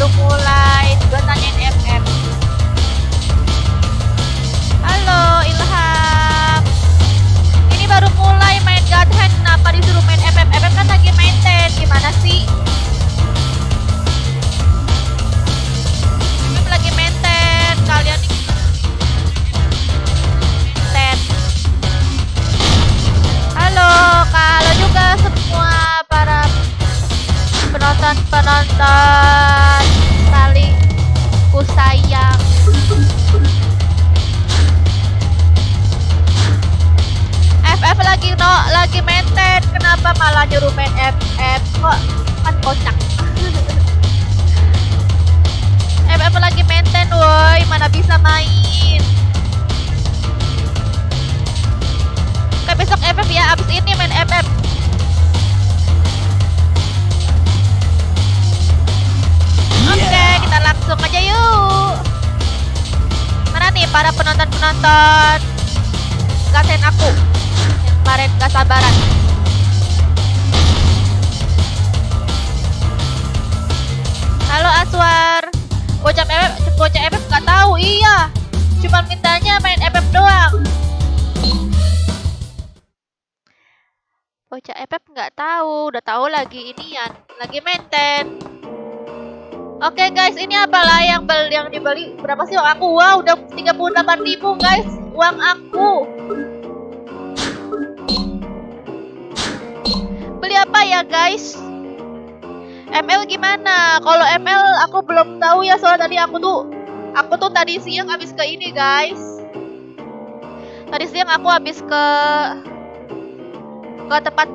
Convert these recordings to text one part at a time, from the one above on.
baru mulai, gue tanyain FF. Halo Ilham, ini baru mulai main God Hand, kenapa disuruh main FF? FF kan lagi maintain, gimana sih? FF lagi maintain, kalian nih maintain. Halo, halo juga semua para penonton saling ku sayang. FF lagi maintain, kenapa malah nyuruh main FF? Kok kan kocak. FF lagi maintain woi, mana bisa main. Oke, besok FF ya, abis ini main FF. Oke, kita langsung aja yuk. Mana nih para penonton-penonton gaten aku yang kemarin gak sabaran. Halo Aswar. Bocah FF gak tahu, iya. Cuman mintanya main FF doang. Bocah FF nggak tahu, udah tahu lagi inian, lagi maintain. Oke guys, ini apalah yang dibeli? Berapa sih uang aku? Wow, udah 38.000 guys, uang aku. Beli apa ya guys? ML gimana? Kalau ML aku belum tahu ya, soalnya tadi aku tuh tadi siang habis ke ini guys. Tadi siang aku habis ke tempat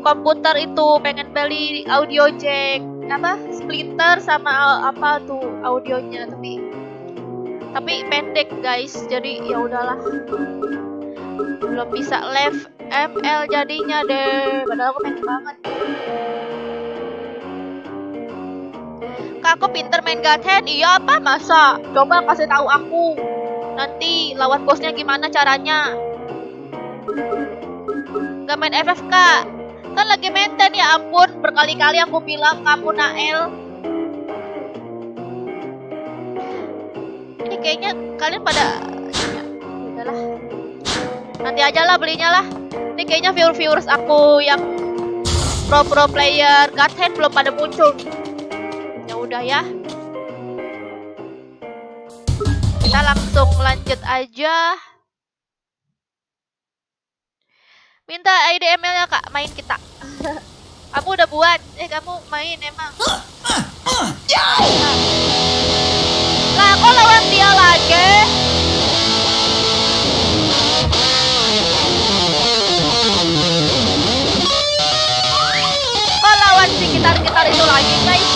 komputer itu, pengen beli audio jack splitter sama apa tuh audionya, tapi pendek guys, jadi ya udahlah, belum bisa live ML jadinya deh, padahal aku pengen banget. Kak, aku pinter main God Hand. Iya apa masa? Coba kasih tahu aku nanti lawan bosnya gimana caranya. Gak main FF kak, kan lagi maintain, ya ampun, berkali-kali aku bilang kamu Nael. Ini kayaknya kalian pada ya, udahlah, nanti aja lah belinya lah. Ini kayaknya viewers aku yang pro player God Hand belum pada muncul. Ya udah ya, kita langsung lanjut aja. Minta ID ML-nya kak, main kita. Kamu udah buat, kamu main emang. Lah kok lawan dia lagi? Kok lawan si gitar-gitar itu lagi guys?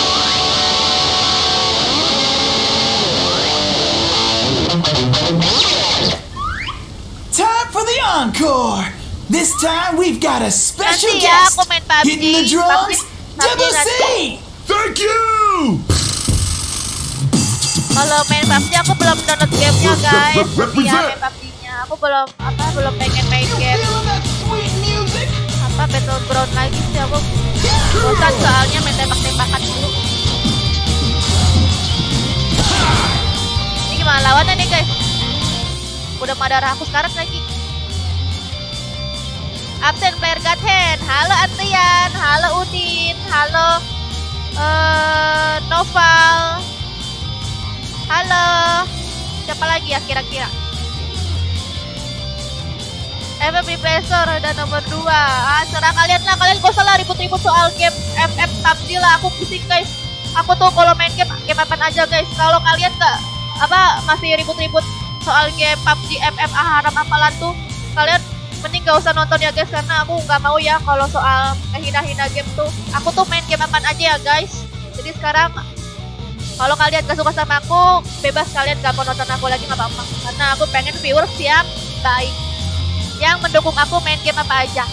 Time for the encore! This time we've got a special nanti ya, guest aku main PUBG. hitting the drums. Double C. Thank you. Kalau main PUBG aku belum download gamenya guys. Nanti ya main PUBG-nya. Aku belum pengen main game. Battleground lagi sih, aku bosan soalnya main tembak-tembakan dulu. Ini gimana lawannya nih guys? Udah Madara aku sekarang lagi. Absen player God Hand. Halo Antian, halo Udin, halo Noval. Halo. Siapa lagi ya kira-kira? FF Repressor dan nomor 2. Serah kalian lah, kalian gak usah lah ribut-ribut soal game FF PUBG lah, aku pusing guys. Aku tuh kalau main game apa aja guys. Kalau kalian masih ribut-ribut soal game PUBG FF haram apalan tuh, kalian mending gak usah nonton ya guys, karena aku nggak mau ya kalau soal hina-hina game tuh. Aku tuh main game apa aja ya guys. Jadi sekarang kalau kalian gak suka sama aku, bebas kalian gak mau nonton aku lagi, nggak apa-apa. Karena aku pengen viewers yang baik, yang mendukung aku main game apa aja.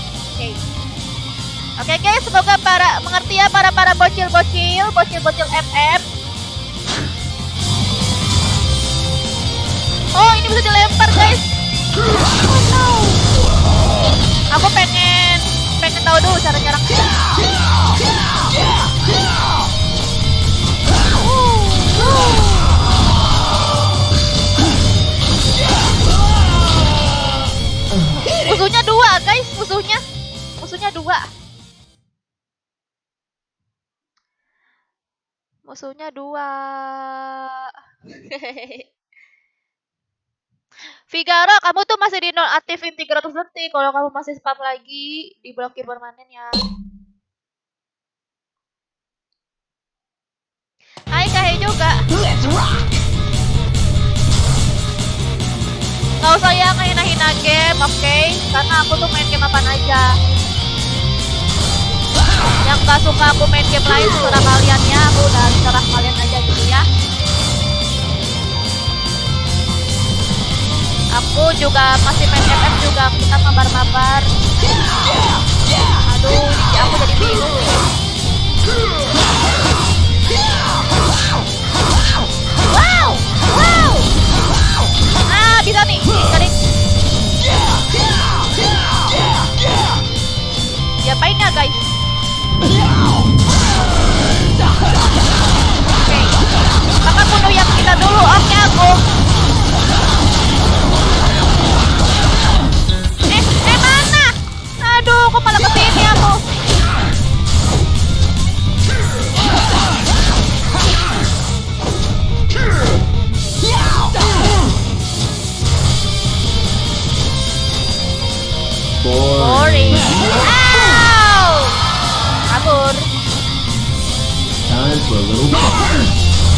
Oke guys, semoga mengerti ya para bocil FF. Oh ini bisa dilempar guys. Oh no. Aku pengen tahu dulu cara nyerang. Musuhnya 2. Figaro, kamu tuh masih di nonaktifin 300 detik. Kalau kamu masih spam lagi, diblokir permanen ya. Hai Kahe juga. Let's rock! Gak usah ya ngehina-hina game, oke? Karena aku tuh main game apaan aja. Yang gak suka aku main game lain terserah kalian ya. Aku udah terserah kalian aja gitu ya. Aku juga masih main FF juga, kita mabar-mabar. Aduh, ini aku jadi bingung. Wow, wow. Ah, bisa nih, cari. Diapain ya guys? Oke, kakak bunuh yang kita dulu. Oke aku. Mana? Aduh, kok malah kesini aku? Boring. Ow! Kabur. Time for a little fun.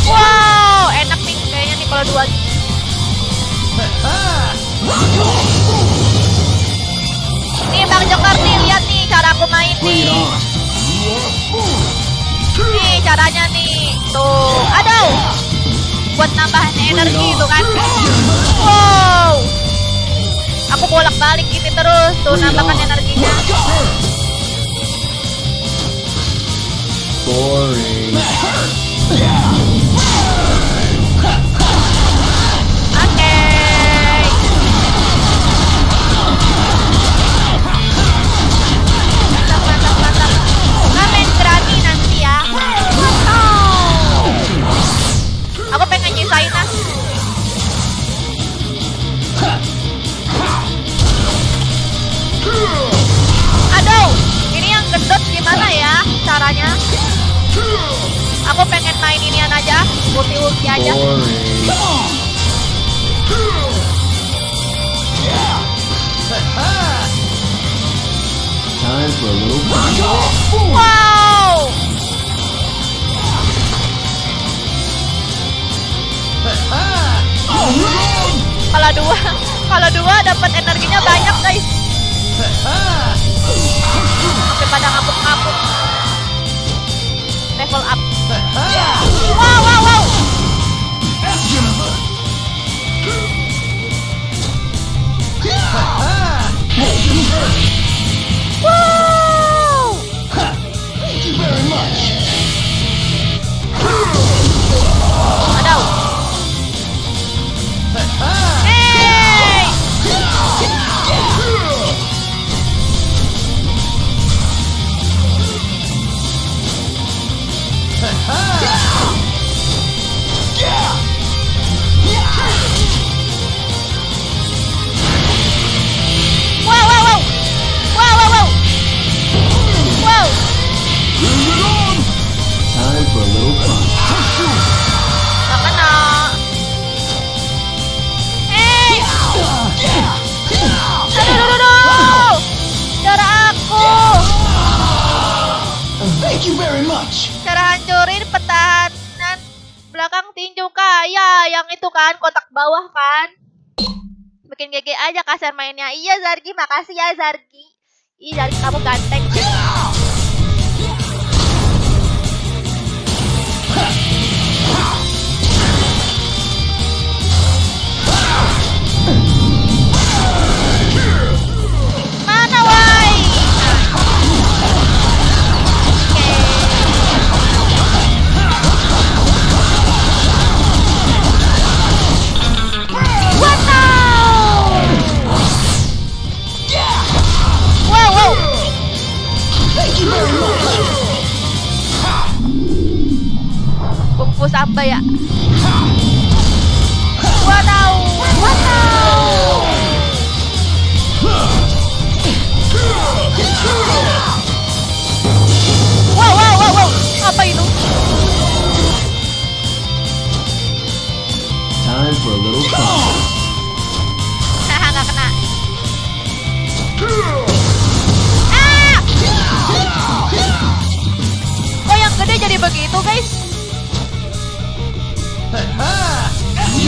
Wow, enak nih kayaknya nih kalau 2. Nih Bang Jokar nih, lihat nih cara aku main nih. Nih caranya nih. Tuh, aduh. Buat nambahin energi itu kan. Wow. Aku bolak-balik gini terus tuh nambahkan energinya. Boring. Oke. Mantap. Main berani nanti ya. Aku pengen nyisain lah. Aduh, ini yang gendut gimana ya caranya? Aku pengen main inian aja, ulti aja. Time for a little fun. Wow. Kalau dua dapat energinya banyak guys. Sampai pada ngapuk-ngapuk. Level up. Wow. Wow. Thank you very much. Aduh. Hey. Wow. Time for a little fun. Makana. Hey. Aduh. Cara aku. Thank you very much. Cara hancurin pertahanan belakang tinju kaya. Yang itu kan kotak bawah kan. Bikin GG aja kasar mainnya. Iya Zargi, makasih ya Zargi. Ih Zargi kamu ganteng. Mana wai? What now? Wow. Thank you very much. Kumpul apa ya? Wow. Wow. Apa itu?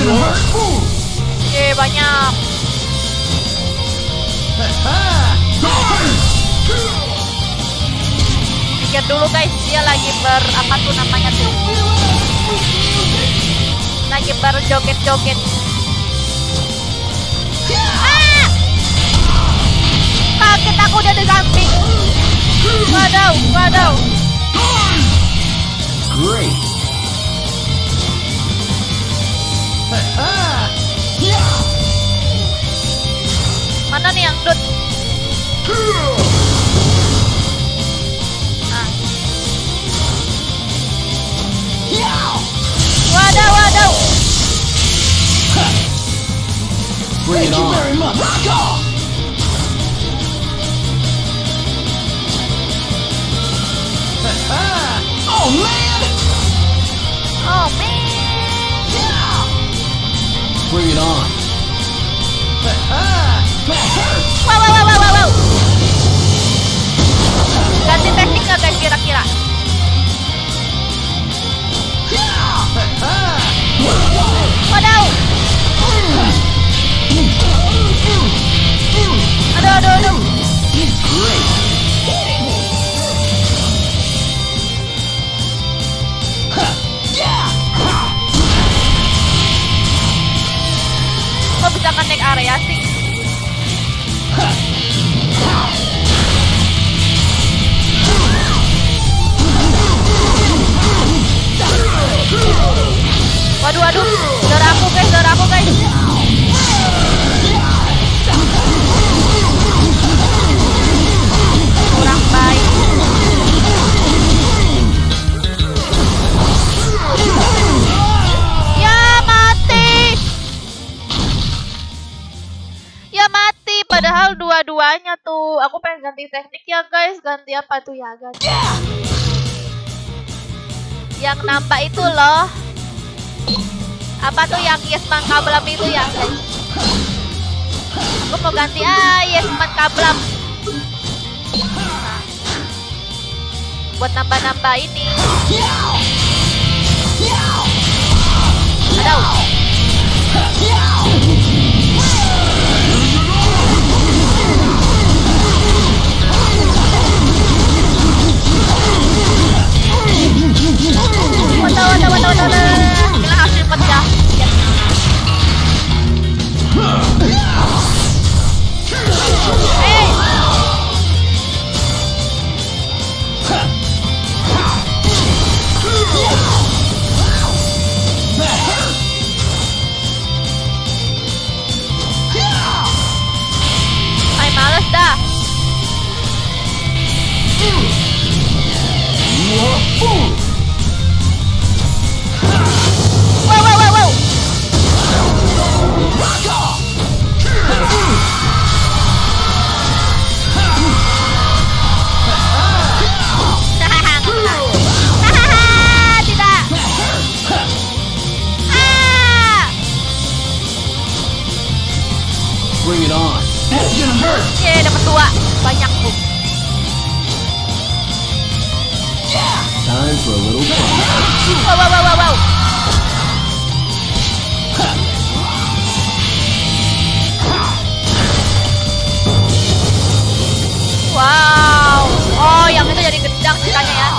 gonna hurt. Ooh. Oke, banyak. Pikir dulu guys, dia lagi apa tuh namanya tuh? Lagi berjoget-joget. Ah! Kaget aku udah di samping. Wadaw, wadaw. Great. Mana nih yang dut? Ah. Wadaw, wadaw. Bring it on. Very much. Oh man! Oh man. Bring it on. Wow, wow, wow, wow, wow, wow. Ganti teknik nggak guys kira-kira? Wadaw. Aduh, aduh, aduh. Kok bisa connect area sih? Waduh, waduh, darah aku guys, darah aku guys. Kurang baik. Ya mati. Ya mati, padahal dua-duanya tuh. Aku pengen ganti teknik ya guys, ganti apa tuh ya ganti. Yang nambah itu loh. Apa tuh yang Yesman Kablam itu ya guys? Aku mau ganti Yesman Kablam. Nah, buat nambah-nambah ini. Aduh. Waduh. Gila hasil pecah. Hey. Ay, males dah. Wow, wow, wow, wow. Tidak. Bring it on. That's gonna hurt. Oke, dapat 2. Banyak tuh. Time for a little fun. Wow, wow, wow, wow, wow. Wow. Oh, yang itu jadi gedang ceritanya ya.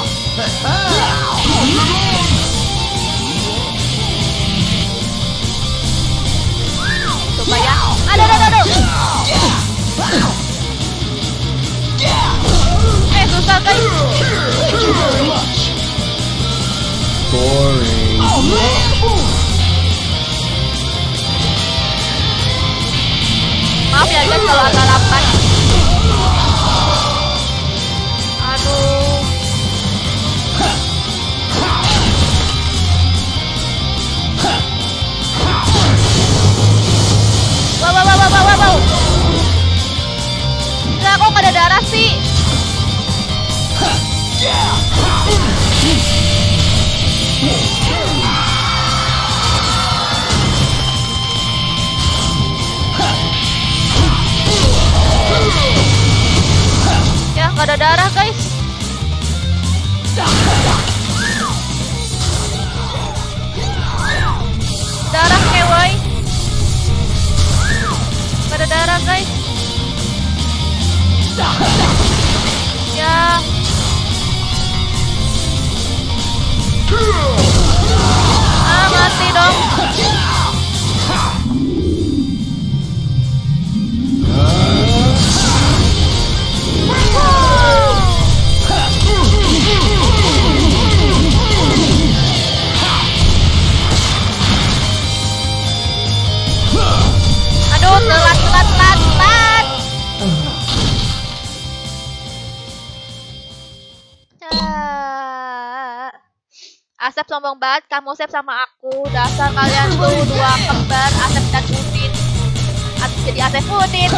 Coba ya. Aduh. Susah guys. Boring. Oh man! Maaf ya guys kalau agak lambat. Aduh. Wow. Enggak, kok nggak ada darah sih? Ya, nggak ada darah guys. Darah kewa Asep sombong banget, kamu Sep sama aku. Dasar kalian tuh dua kembar, Asep dan Udin. Jadi Asep Udin.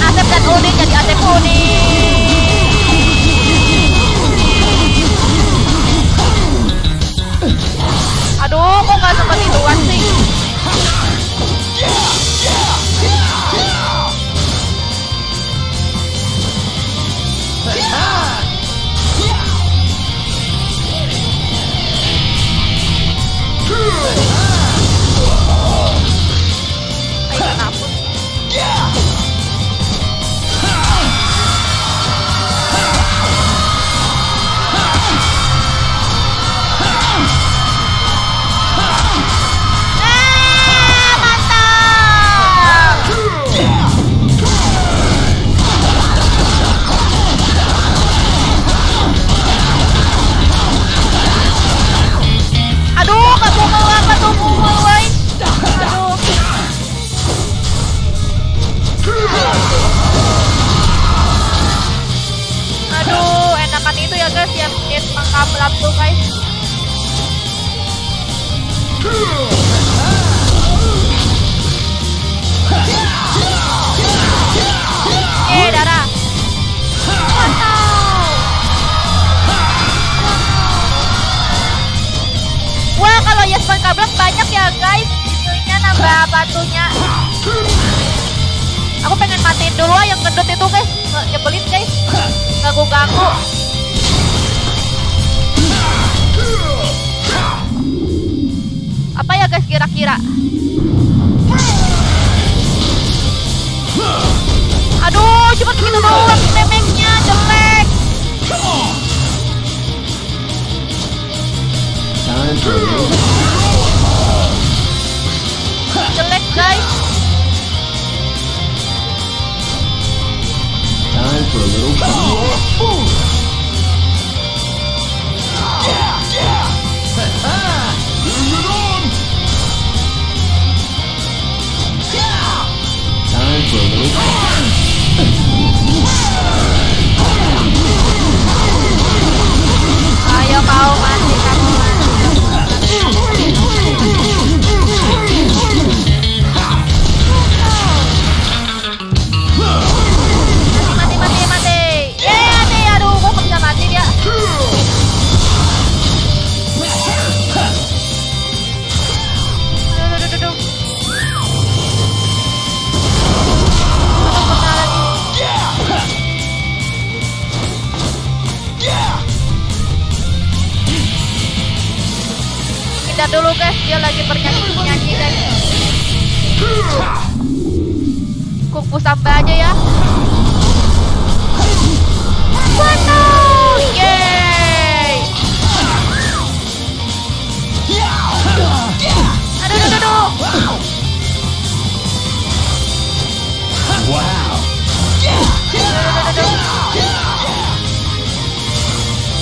Asep dan Udin jadi Asep Udin. Aduh, kok gak sempet ituan sih? Ayo kenapa? Aduh, gak pukul apa tuh pukul, woy. Aduh, enakan itu ya guys, yang hit mengkablap tuh guys. Darah. Wah, kalau Yasman kablak banyak ya guys. Ininya nambah batunya. Aku pengen matiin dulu yang gendut itu guys. Nyebelin guys. Ganggu-ganggu. Apa ya guys kira-kira? Aduh, cuma begitu doang damage-nya, jelek. Jelek guys. Time for a little fun. Time for a little fun. Ayo kau mati, kamu mati. Mati. Mati. Aduh, kok bisa mati dia. Aduh. Kena lagi. Hindar dulu guys, dia lagi bernyanyi guys. Kungfu samba aja ya. Waduh, yeay. Aduh. Wow. Aduh.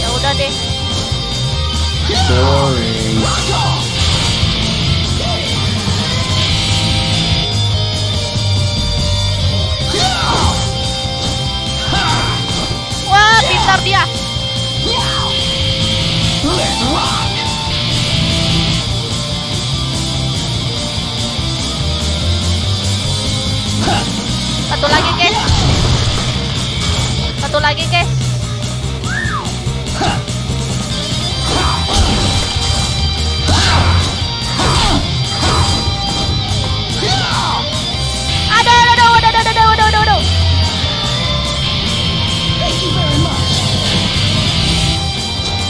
Ya udah deh. Boring. Wah, pintar dia. Satu lagi guys. Aduh.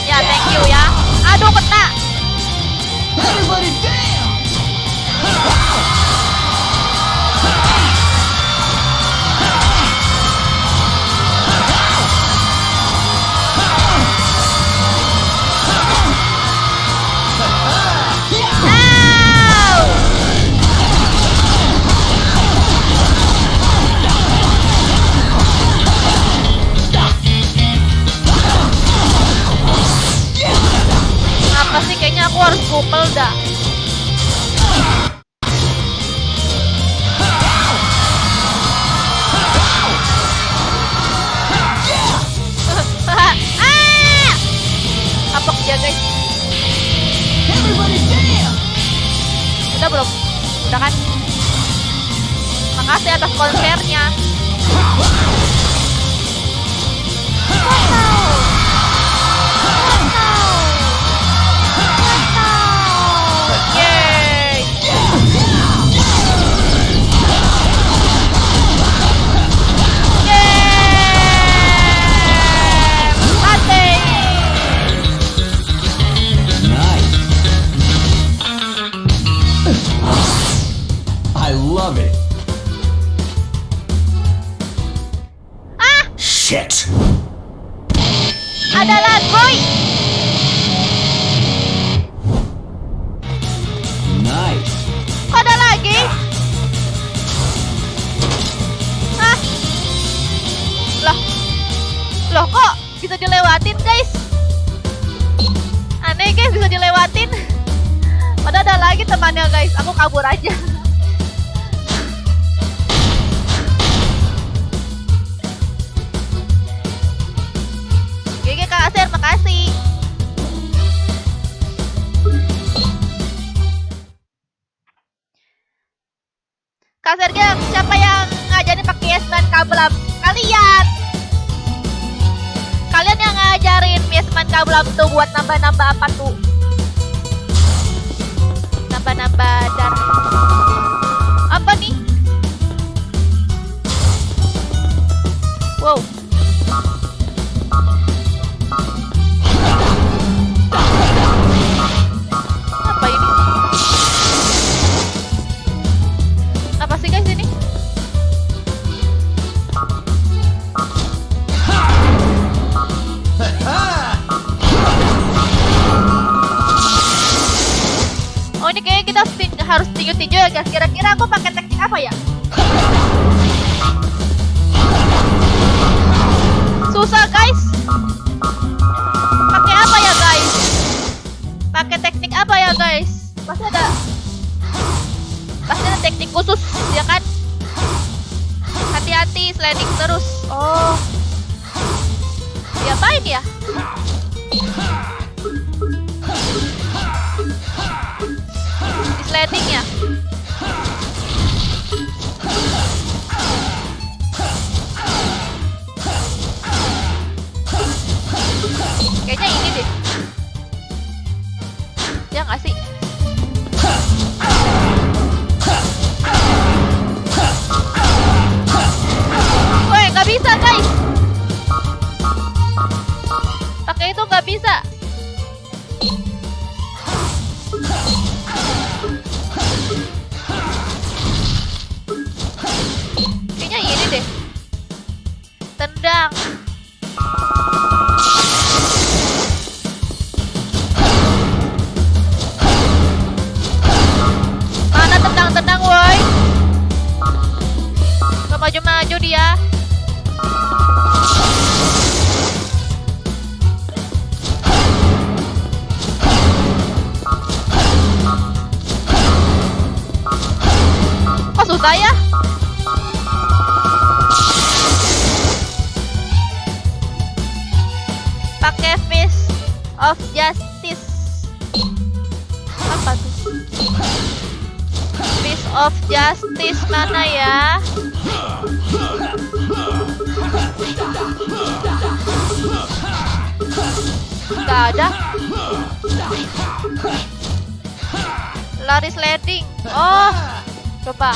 Ya, thank you ya. Aduh, kena. Everybody down! Apa sih, kayaknya aku harus kupel dah. Udah belum? Udah kan? Makasih atas konsernya. Yeay. Yeay. Mati. Nice. I love it. Shit. Ada Ladboy. Nice. Kok ada lagi? Hah? Loh kok bisa dilewatin guys? Aneh guys, bisa dilewatin. Padahal ada lagi temannya guys. Aku kabur aja. GG Kak Aser, makasih. Kak Sergei, siapa yang ngajarin pakai Yesman kabel? Kalian. Kalian yang ngajarin Yesman kabel tuh buat nambah-nambah apa tuh? Nambah-nambah darah. Apa nih? Wow. Apa ini? Apa sih guys ini? Oh ini kayaknya kita harus tinju-tinju ya guys. Kira-kira aku pakai teknik apa ya? Susah guys. Pakai apa ya guys? Pakai teknik apa ya guys? Pasti ada teknik khusus ya kan? Hati-hati sliding terus. Oh. Diapain ya? Di sliding ya? Kayaknya ini deh. Ya nggak sih? Woi, nggak bisa guys. Pakai itu nggak bisa. Kayaknya ini deh. Tendang. Mana tendang-tendang woi? Gak maju-maju dia. Kok susah ya? Pakai Fist of Justice. Apa tuh? Fist of Justice mana ya? Gak ada. Lari sliding. Oh, coba.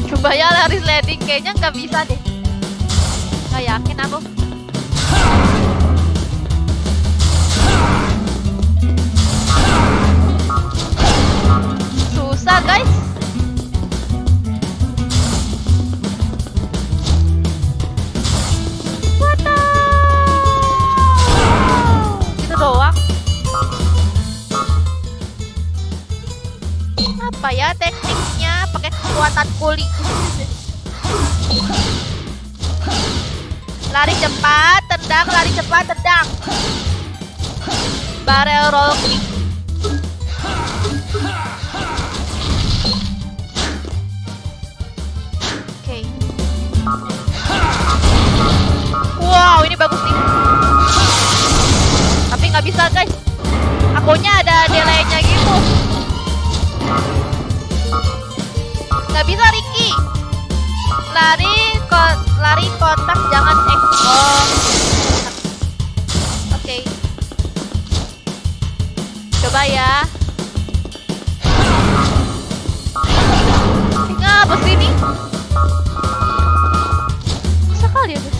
Coba ya lari sliding, kayaknya nggak bisa deh. Nggak yakin aku. Susah guys. Gitu doang. Apa ya tekniknya? Pakai kekuatan kuli. Lari cepat, tendang, lari cepat, tendang. Barrel roll kick. Oke. nggak bisa guys. Akunya ada delaynya gitu. Nggak bisa Ricky. Lari kontak jangan Oke. Coba ya. Ngapa sih ini? Bisa kali ya guys.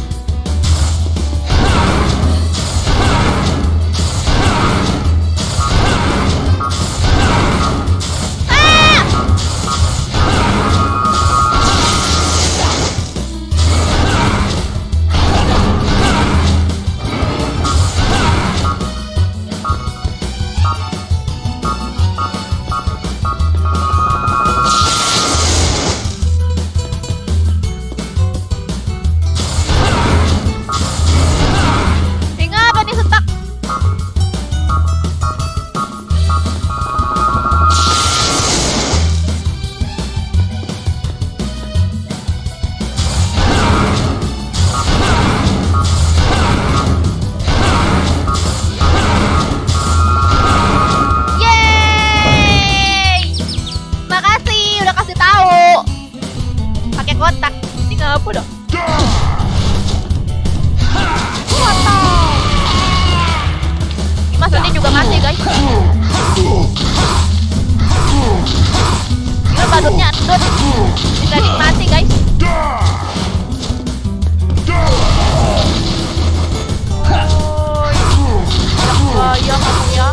Kotak, ini ngapa dong? Mas ini juga mati guys. Ini badutnya endut, bisa nikmati guys. Ya kamu ya.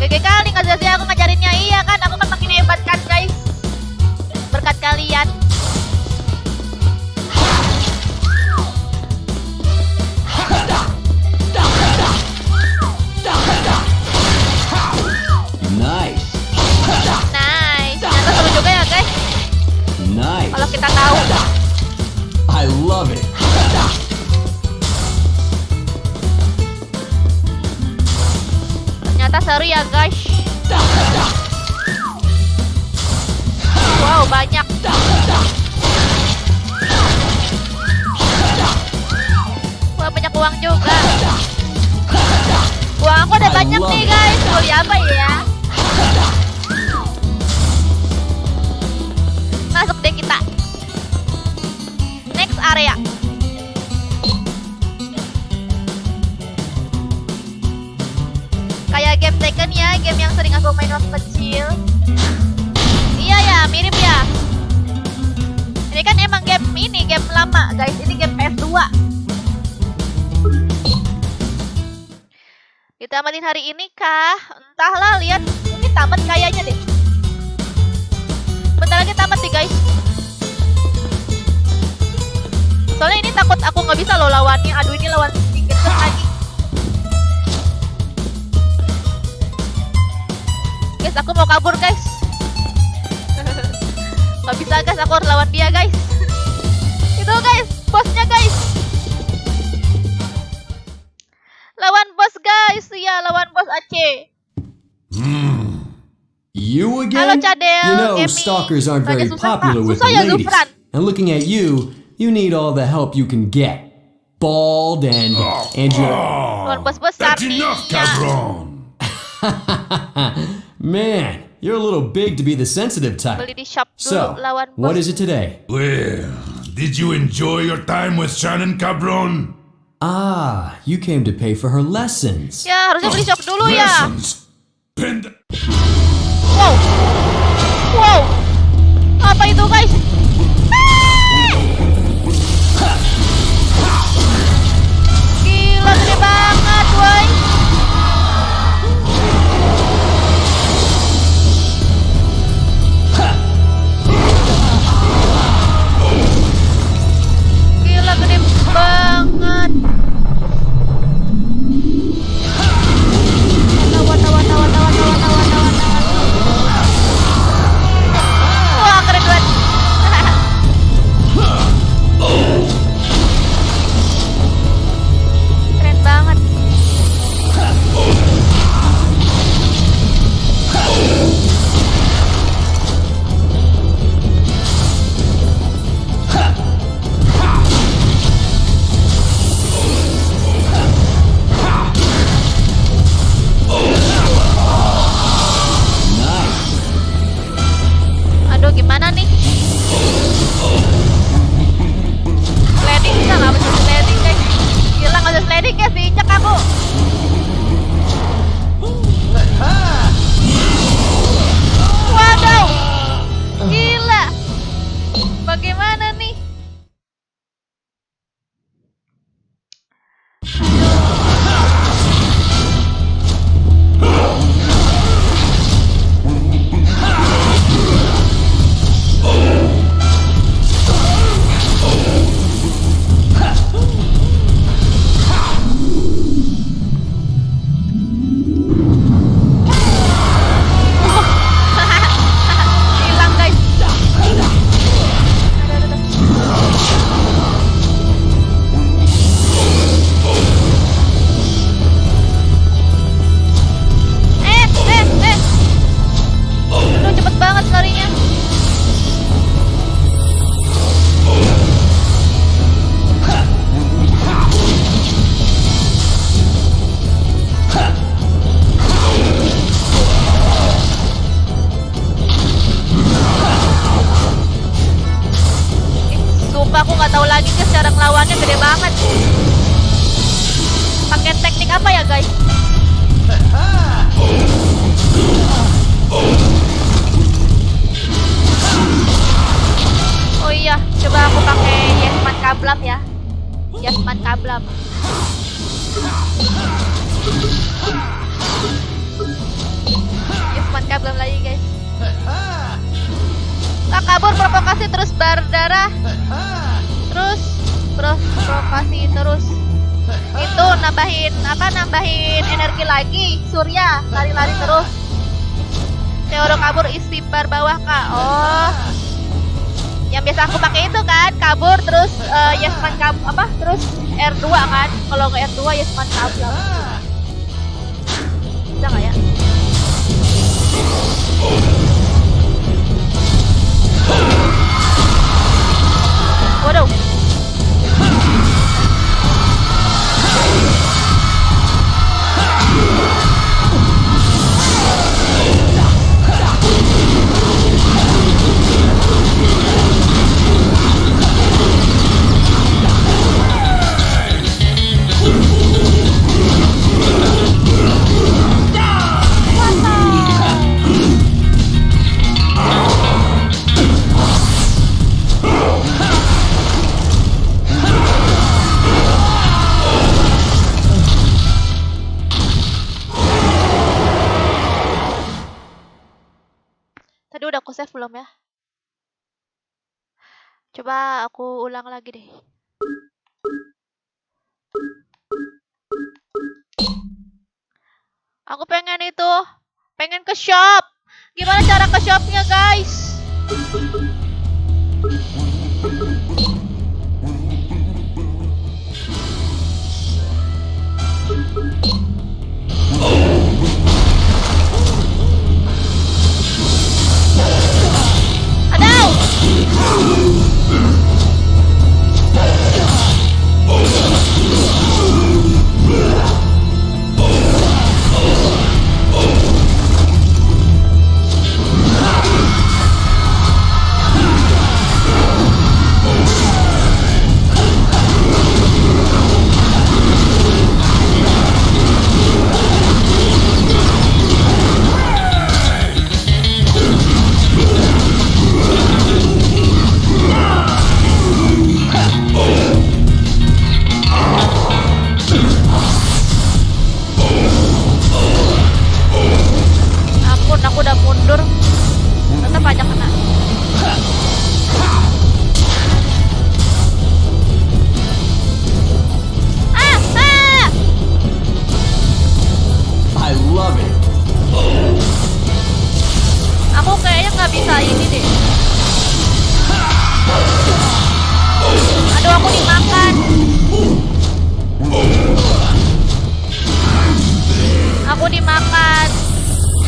GG kali nggak sia-sia aku ngajarinnya. Iya kan, aku kan makin hebat kan guys, berkat kalian. Nice. Ternyata seru juga ya guys. Nice. Kalau kita tahu. I love it. Ternyata seru ya guys. Wow, banyak. Wah, banyak uang juga. Uang aku udah banyak nih guys. Beli apa ya? Masuk deh kita. Next area. Kayak game Tekken ya, game yang sering aku main waktu kecil. Iya ya, mirip ya. Ini kan emang game ini, game lama guys. Ini game PS2. Kita tamatin hari ini kah? Entahlah, lihat. Ini tamat kayaknya deh. Bentar lagi tamat sih guys. Soalnya ini takut aku nggak bisa loh lawannya. Aduh, ini lawan sedikit lagi. Guys, aku mau kabur guys. Gak bisa guys, aku harus lawan dia guys. Itu guys, bosnya guys. Lawan bos guys, ya lawan bos Aceh. You Halo again? Cadel, You know, Emi. stalkers aren't very Lagi susah, popular Pak. with Susah the ya, ladies. Zufran. And looking at you, you need all the help you can get. Bald and you're... Lawan bos besar That's nih. enough, Ya. cabron. Man, you're a little big to be the sensitive type. Beli di shop dulu So, lawan bos. what is it today? Well, did you enjoy your time with Shannon, cabron? Ah, you came to pay for her lessons. Ya, harusnya beli shop dulu ya. Lessons. Pinned. Wow. Wow. Apa itu guys? Gila gede banget woy. Gila gede banget. Wah keren banget. Keren banget. Aduh gimana nih? Sliding bisa nggak? Bisa sliding guys. Gila nggak bisa sliding guys, diinjak aku. Waduh. Gila. Bagaimana nih? Hilang guys. Aduh, aduh, aduh. Aduh cepet banget larinya. Sumpah aku nggak tahu lagi guys cara ngelawannya gede banget. Pakai teknik apa ya guys? Oh iya, coba aku pakai Yasman Kablam ya. Yasman Kablam. Yasman Kablam lagi guys. Nah, kabur provokasi terus berdarah. Terus provokasi terus. Itu nambahin energi lagi. Surya lari-lari terus. Teoro kabur isi bar bawah kak. Oh, yang biasa aku pakai itu kan kabur terus Yasman terus R2 kan. Kalau nggak R2 Yasman kabur. Bisa nggak ya? Waduh. Tadi udah aku save belum ya? Coba aku ulang lagi deh. Aku pengen ke shop. Gimana cara ke shopnya guys? Aduh. Walaupun aku udah mundur, tetap aja kena. I love it. Aku kayaknya nggak bisa ini deh. Aduh, aku dimakan. Aku dimakan.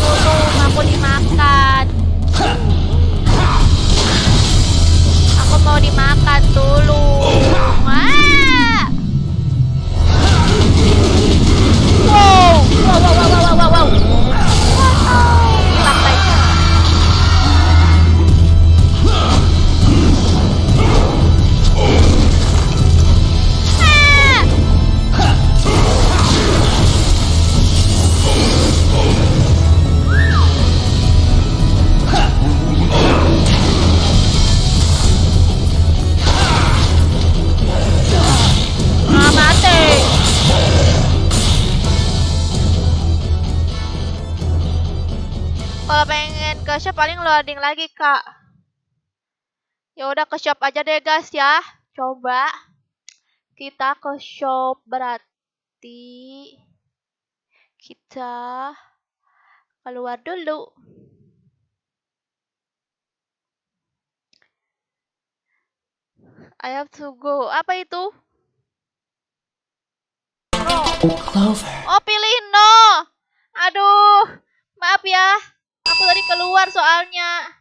Tolong, aku dimakan. Aku mau dimakan dulu. Ah! Wow, wow, wow, wow, wow, wow, wow. Hilang guys. Mati. Kalau pengen ke shop paling loading lagi, Kak. Ya udah ke shop aja deh, guys ya. Coba kita ke shop, berarti kita keluar dulu. I have to go. Apa itu? No. Clover. Oh, pilih no. Aduh, maaf ya. Aku tadi keluar soalnya.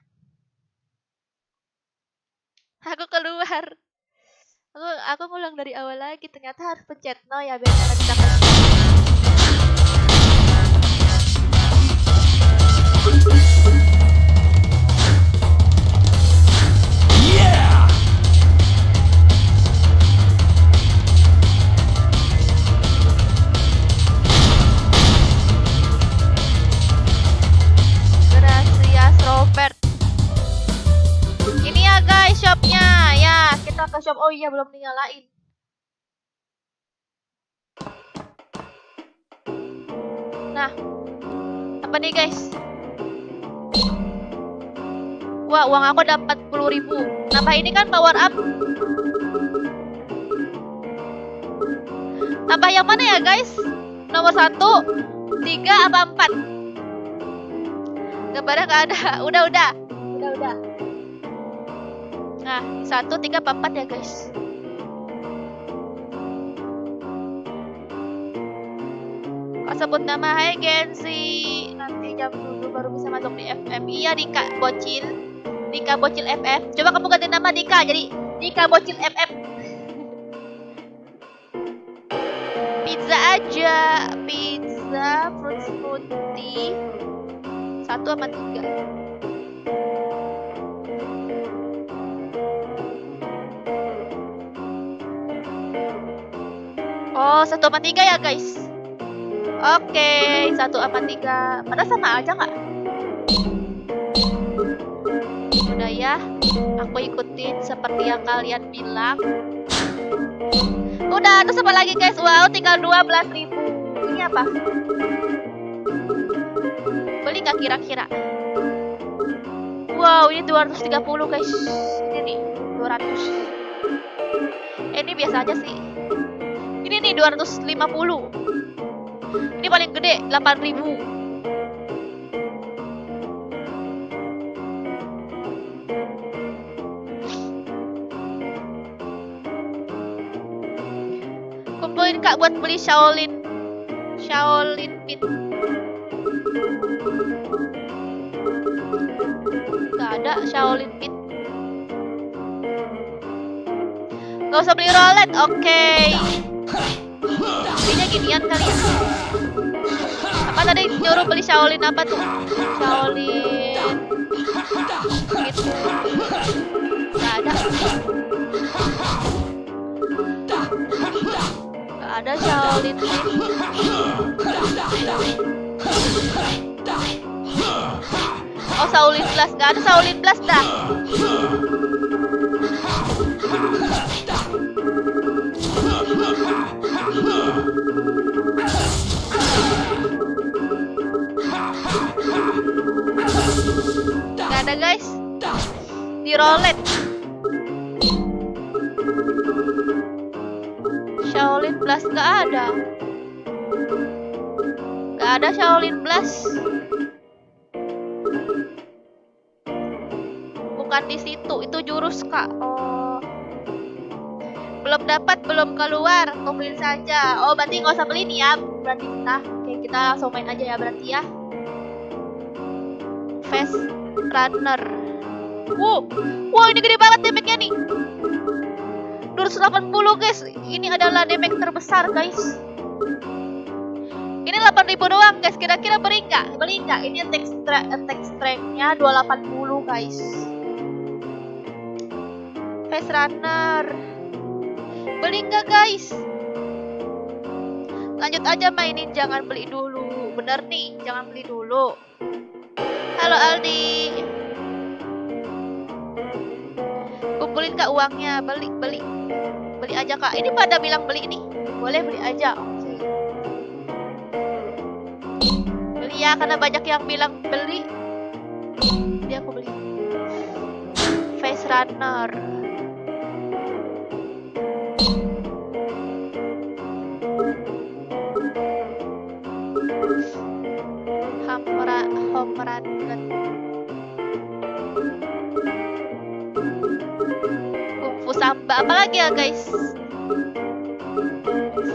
Aku keluar. Aku ngulang dari awal lagi. Ternyata harus pencet no ya biar kita ke. Yeah! Gracias Robert. Ini ya guys shopnya. Ya kita ke shop. Oh iya belum dinyalain. Nah, apa nih guys? Wah, uang aku udah 40.000. Nambah ini kan power up. Tambah yang mana ya guys? Nomor 1, 3 apa 4? Gambarnya gak ada. Udah. Nah, 1, 3 apa 4 ya guys? Kok sebut nama? Hai Gensi. Nanti jam 7 baru bisa masuk di FM. Iya Dika Bocil. Dika Bocil FF. Coba kamu ganti nama Dika jadi Dika Bocil FF. Pizza aja. Pizza fruit smoothie 1 sama 3. Oh 1 sama 3 ya guys. Oke, 1 sama 3. Padahal sama aja nggak? Udah ya, aku ikutin seperti yang kalian bilang. Udah, terus apa lagi guys? Wow, tinggal 12.000. Ini apa? Beli nggak kira-kira? Wow, ini 230 guys. Ini nih, 200. Ini biasa aja sih. Ini nih 250. Ini paling gede 8.000. Kumpulin Kak buat beli Shaolin Pit. Gak ada Shaolin Pit. Gak usah beli rolet, oke. Belinya ginian kali ya. Apa tadi nyuruh beli Shaolin apa tuh? Shaolin gitu. Gak ada. Gak ada Shaolin gitu. Oh Shaolin Blast. Gak ada Shaolin Blast dah. ada guys. Di roulette. Shaolin Blast nggak ada. Nggak ada Shaolin Blast. Bukan di situ, itu jurus kak. Oh, belum dapat, belum keluar. Tungguin saja. Oh, berarti nggak usah beli nih ya. Berarti kita langsung main aja ya berarti ya. Fast Runner. Wow, ini gede banget damage-nya nih. 280 guys. Ini adalah damage terbesar guys. Ini 8.000 doang guys. Kira-kira beli nggak? Beli nggak? Ini attack strength-nya 280 guys. Fast Runner. Beli nggak guys? Lanjut aja mainin, jangan beli dulu. Bener nih, jangan beli dulu. Halo Aldi. Kumpulin kak uangnya, beli aja kak. Ini pada bilang beli nih, boleh beli aja. Oke. Beli ya, karena banyak yang bilang beli. Jadi aku beli. Face Runner. Home Run Gun. Kungfu Samba. Apa lagi ya guys?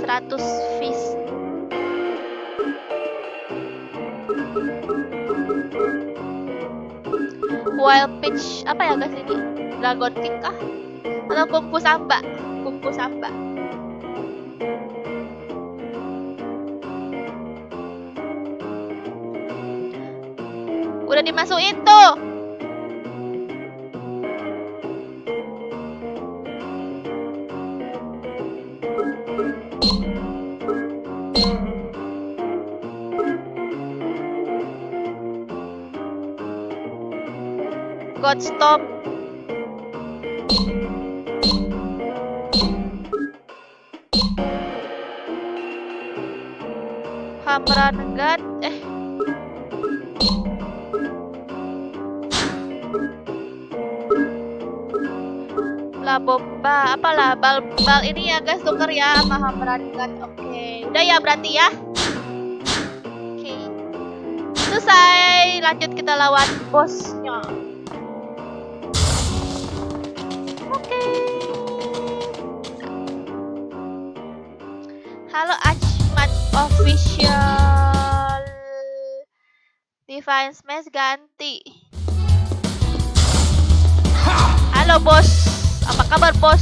100 fish. Wild Pitch. Apa ya guys ini? Dragon Kick kah? Atau Kungfu Samba? Kungfu Samba. Udah dimasukin tuh. God Stop. Hamran God. La bomba, apalah bal ini ya guys, tuker ya sama Hamran God. Oke, udah ya berarti ya. Oke, selesai. Lanjut kita lawan bosnya. Oke. Halo Achmat Official. Divine Smash ganti. Halo bos. Apa kabar bos?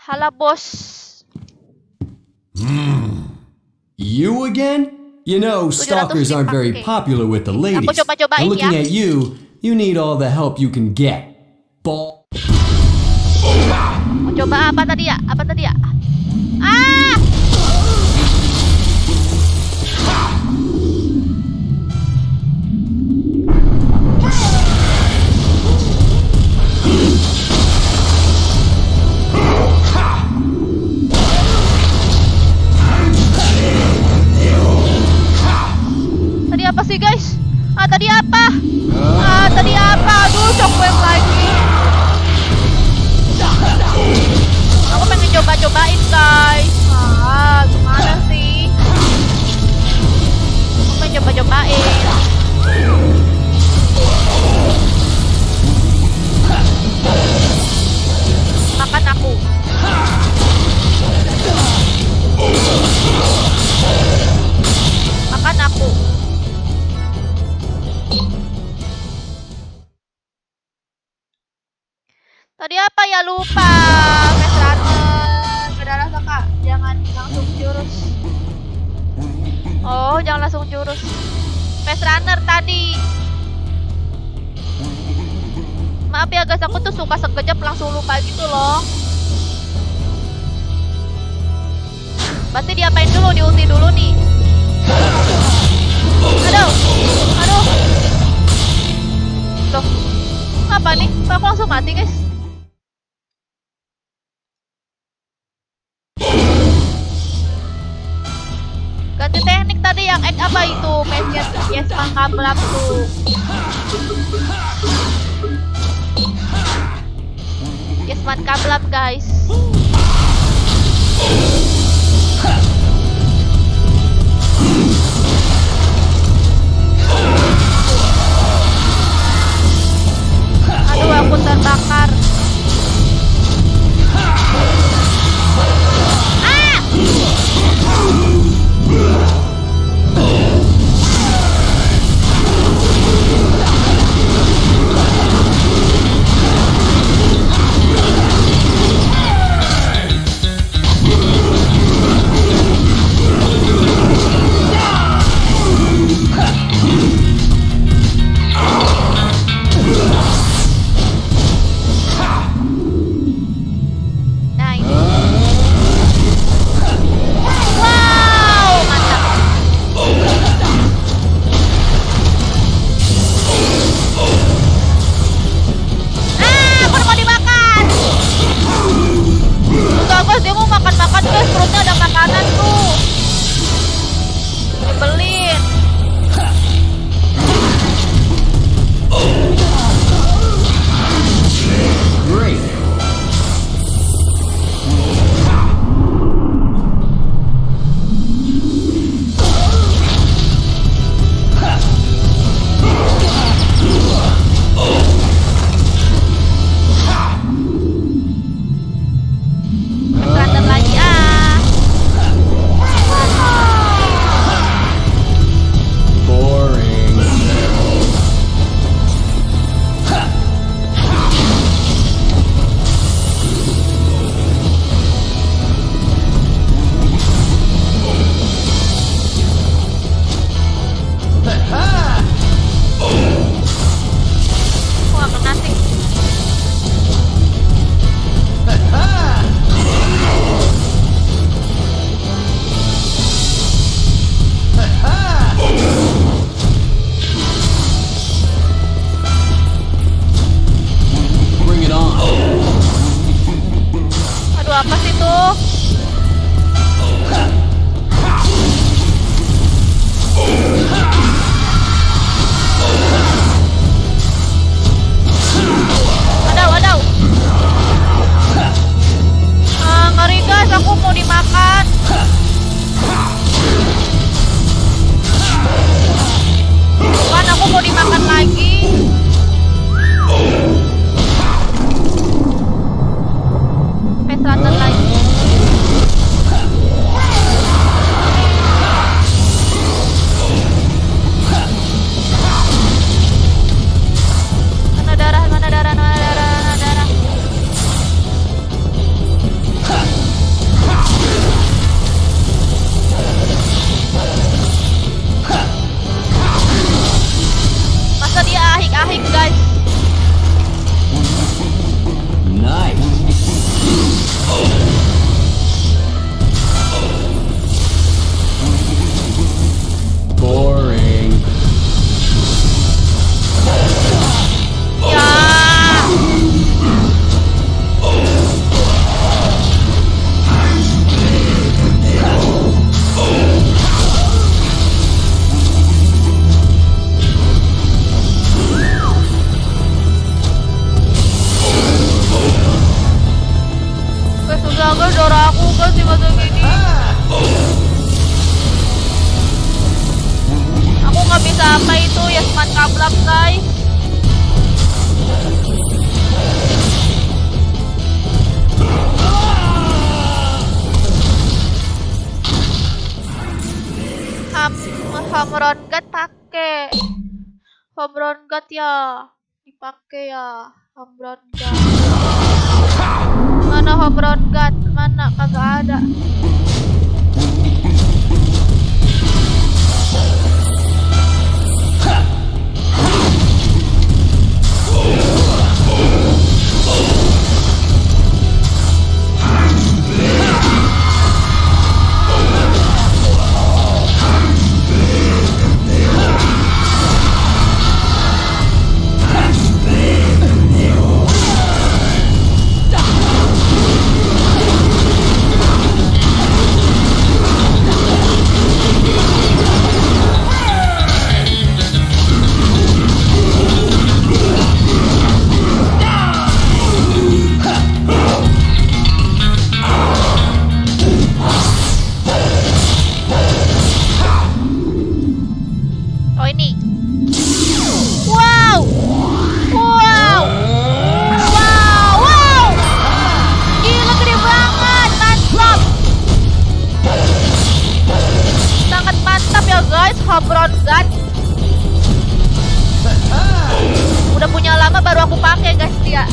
Halo bos. You again? You know, stalkers aren't very popular with the ladies. coba-cobain And looking ya. at you need all the help you can get. Mau coba apa tadi ya? Apa tadi ya? Ah! Tadi apa sih guys? Tadi apa? Tadi apa? Aduh, shockwave lagi. Aku pengen coba-cobain guys. Gimana sih? Aku pengen coba-cobain. Makan aku. Makan aku. Tadi apa ya, lupa. Fast Runner. Gak ada rasa kak. Jangan langsung jurus. Oh, jangan langsung jurus. Fast Runner tadi. Maaf ya guys, aku tuh suka sekejap langsung lupa gitu loh. Berarti diapain dulu? Diulti dulu nih. Aduh. Loh, apa nih? Kok aku langsung mati guys? Ganti teknik tadi yang apa itu mention yes mangkablak tuh. Yes mangkablak guys. Aduh aku terbakar. Nah ini. Wow, mantap. Aku mau dimakan. Tuh guys, dia mau makan-makan guys, perutnya ada makanan tuh. Dibelin. Great. Berantem lagi ah. Boring. Aku gak kena sih. Bring it on. Aduh apa sih tuh? Wadaw. Ngeri guys, aku mau dimakan. Kan aku mau dimakan lagi. Pesratan lagi. Mana darah. Masa dia ahik-ahik guys. Nice. Boring. Ya. Guys, susah guys, darah aku guys dimasukin gini. Aku nggak bisa apa itu Yasman kablak guys. Home run guard pakai. Home run guard ya. Dipakai ya. Home run guard. Mana home run guard? Mana? Kagak ada. ini. Wow. Wow. Wow. Wow. Gila gede banget. Mantap. Sangat mantap ya guys. Hamron gun. Udah punya lama baru aku pakai guys dia.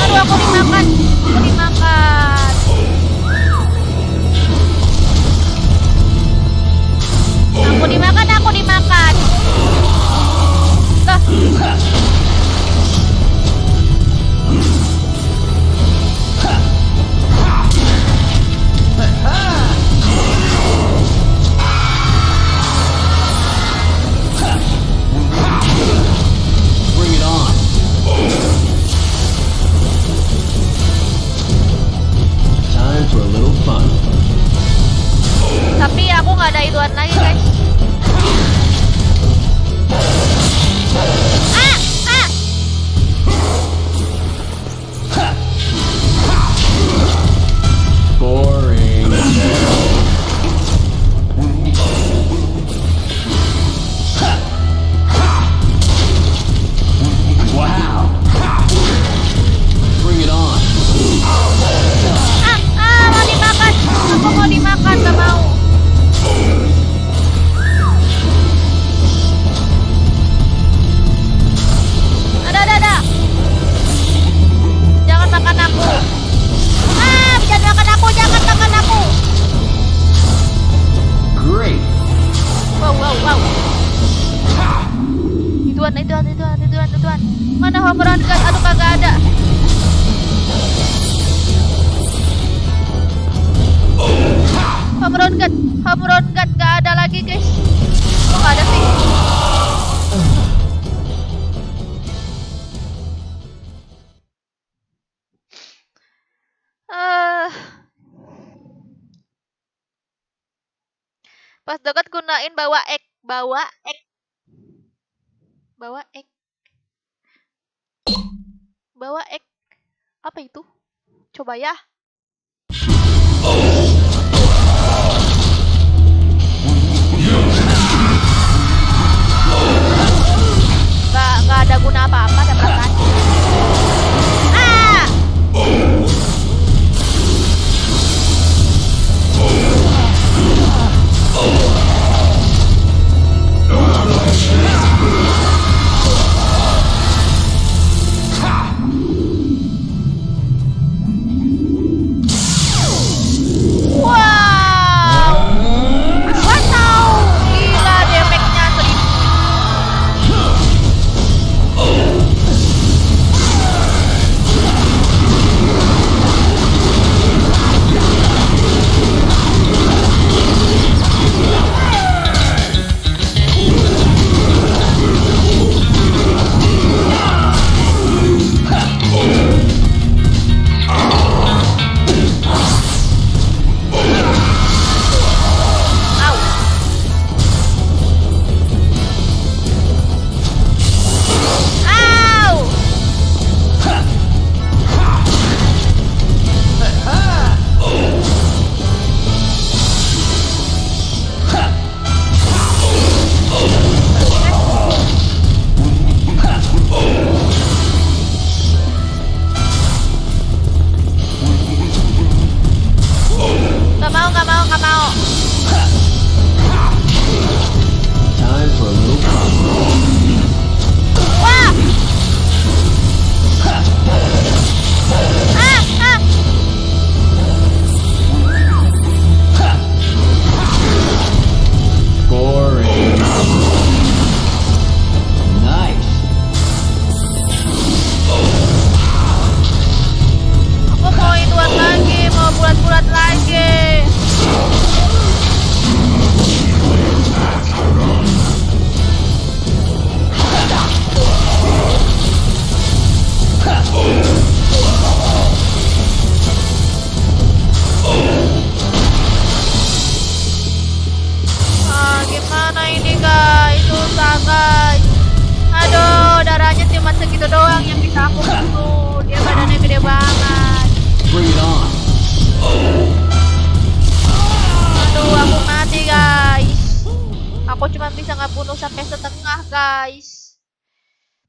Aduh, aku dimakan. Aku dimakan. Aku dimakan. Lah. Bring it on. Time for a little fun. Tapi aku nggak ada ituan lagi guys. Ah, ah. Boring. Wow. Bring it on. Mau dimakan. Aku mau dimakan, gak mau. Ada. Jangan makan aku. Jangan makan aku. Great. Wow. Ituan. Mana Hamron gun? Aduh, kagak ada. Hamron gun gak ada lagi guys. Oh, gak ada sih. Pas dekat gunain bawa ek. Apa itu? Coba ya. Gak ada guna apa-apa ada perasaan. penuh sampai setengah guys.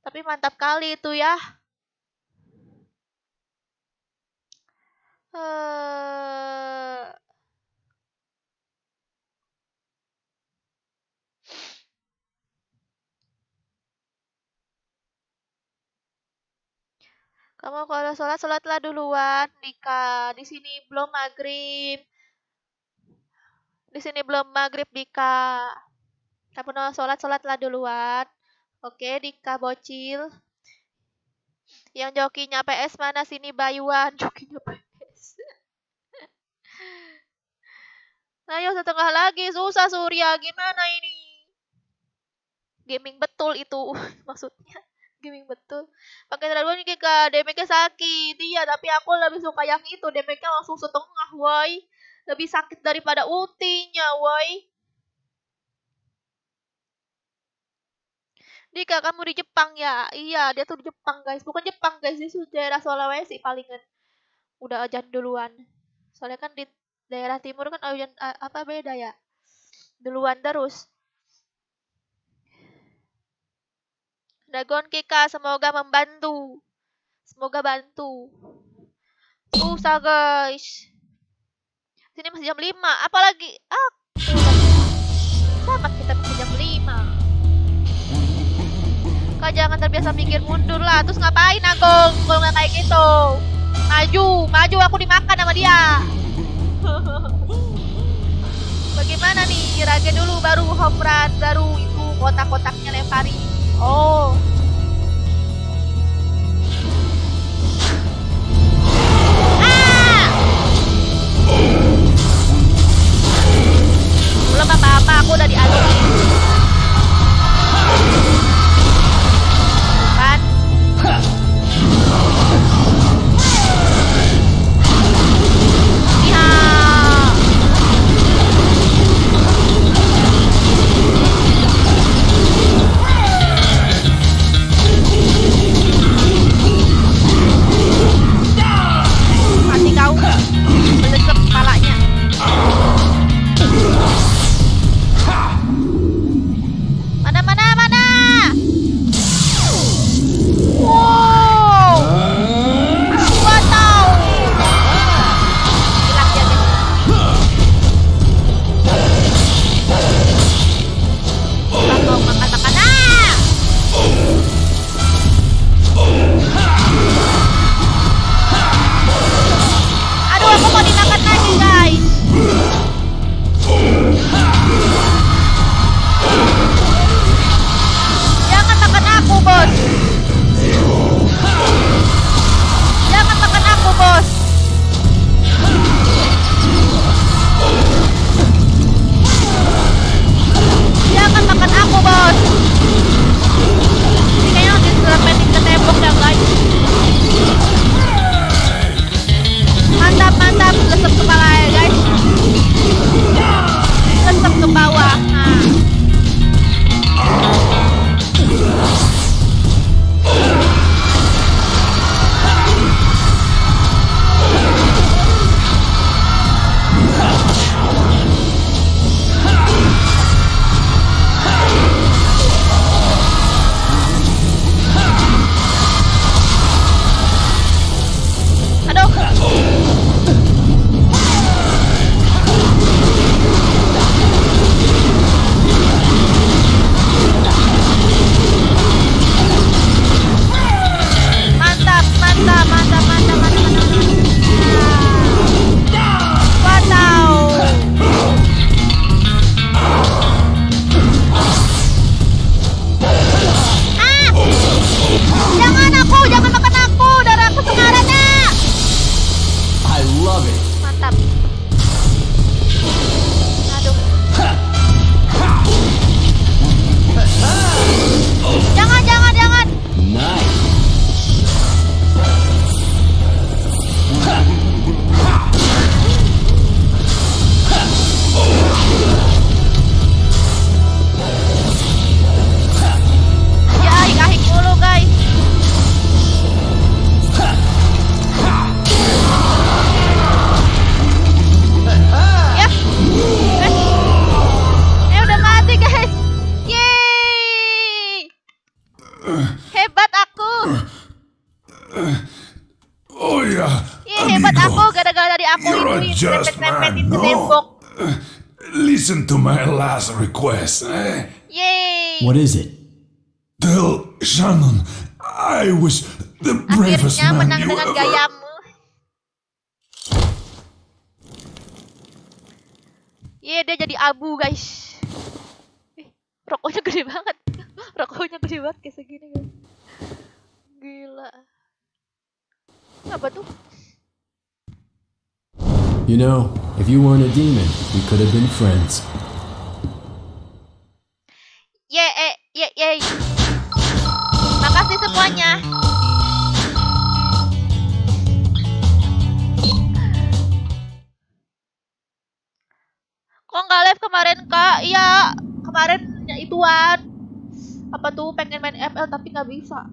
Tapi mantap kali itu ya. Kamu kalau sholatlah duluan, Dika. Di sini belum maghrib. Di sini belum maghrib, Dika. Kamu mau sholatlah duluan. Oke, Dika bocil. Yang jokinya PS mana sini Bayuan? Jokinya PS. Ayo setengah lagi, susah Surya. Gimana ini? Gaming betul itu maksudnya. Gaming betul. Pakai terlalu nih Kak, damage-nya sakit. Iya, tapi aku lebih suka yang itu. Damage-nya langsung setengah, woi. Lebih sakit daripada ultinya, woi. Dika, kamu di Jepang ya? Iya, dia tuh di Jepang, guys. Bukan Jepang, guys. Dia tuh daerah Sulawesi palingan. Udah ajan duluan. Soalnya kan di daerah timur kan ajan apa beda ya? Duluan terus. Dragon Kika, semoga membantu. Semoga bantu. Susah guys. Sini masih jam 5. Apalagi selamat kita masih jam 5. Kak jangan terbiasa mikir mundur lah. Terus ngapain Agong kalau nggak kayak gitu? Maju aku dimakan sama dia. Bagaimana nih? Rage dulu baru home run, baru itu kotak-kotaknya lemparin. Oh. Belum apa-apa, aku udah dialuin. Kan? Iya. Mati kau. Melecek kepalanya. Mana? Wow. Watau. Hilang dia guys. Mau makan makanan. Aduh, aku mau dimakan lagi guys. Jangan makan aku, bos. Jangan makan aku, bos. Jangan makan aku, bos. Ini kayaknya harus diselepetin ke tembok ya, guys. Mantap, lesep kepala ya, guys. Lesep ke bawah. Nah. just nempet-nempetin man, ke no. tembok. Listen to my last request. Yeay. What is it? Tell Shannon I was the bravest Akhirnya man menang you dengan ever... gayamu. Iya, dia jadi abu, guys. Rokoknya gede banget. Rokoknya gede banget kayak segini, guys. Gila. Apa tuh? You know, if you weren't a demon, we could have been friends. Yeay. Makasih semuanya. Kok nggak live kemarin, Kak? Iya, kemarin ituan. Apa tuh pengen main FL tapi nggak bisa.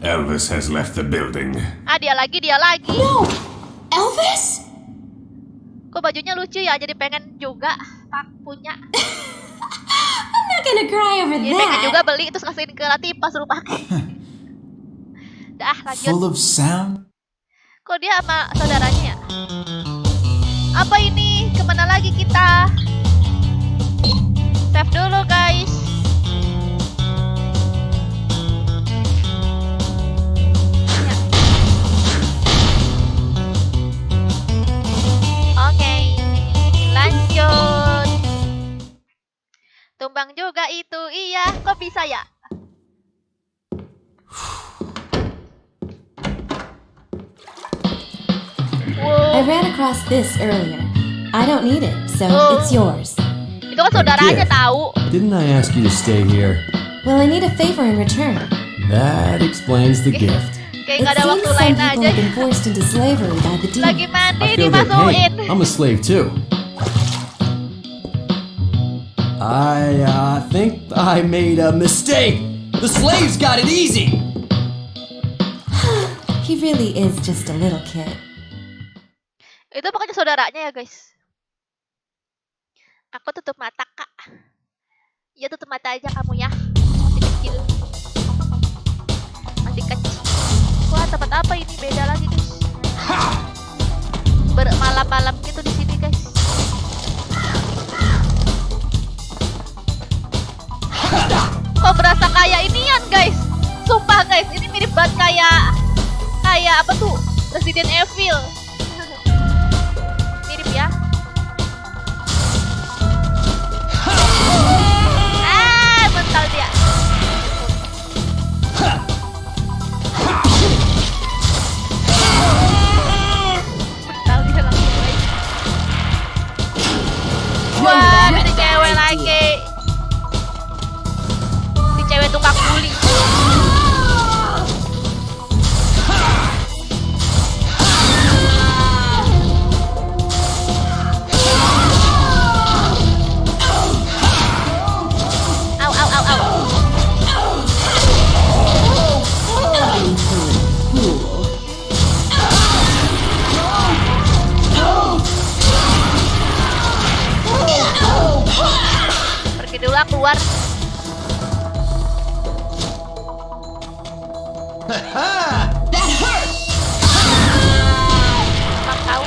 Elvis has left the building. Ah, dia lagi. No! Elvis? Kok bajunya lucu ya, jadi pengen juga pak punya. I'm not gonna cry over Jadi pengen juga that. beli terus kasihin ke Latifah suruh pakai. Dah lanjut. Full of sound. Kok dia sama saudaranya ya? Apa ini? Kemana lagi kita? Save dulu guys. Ya. Oke, lanjut. Tumbang juga itu, iya. Kok bisa ya? I ran across this earlier. I don't need it, so Oh. it's yours. Itu kan saudaranya gift. tahu. Didn't I ask you to stay here? Well, I need a favor in return. That explains the gift. Kayak It gak ada seems waktu some lain people aja. have been forced into slavery by the Lagi demon. mandi I feel their dimasukin. pain. I'm a slave too. I think I made a mistake. The slaves got it easy. He really is just a little kid. Itu pokoknya saudaranya ya guys. Aku tutup mata kak. Iya tutup mata aja kamu ya. Masih kecil. Masih kecil. Wah tempat apa ini beda lagi guys. Bermalam-malam gitu di sini guys. Kok berasa kayak inian guys. Sumpah guys, ini mirip banget kayak apa tuh? Resident Evil. Mirip ya. Mental dia. Mental dia langsung guys. Wah, ada cewek lagi. Si cewek tukang kuli. Au, au, au, au. Pergi dulu ah, keluar. Emang tahu.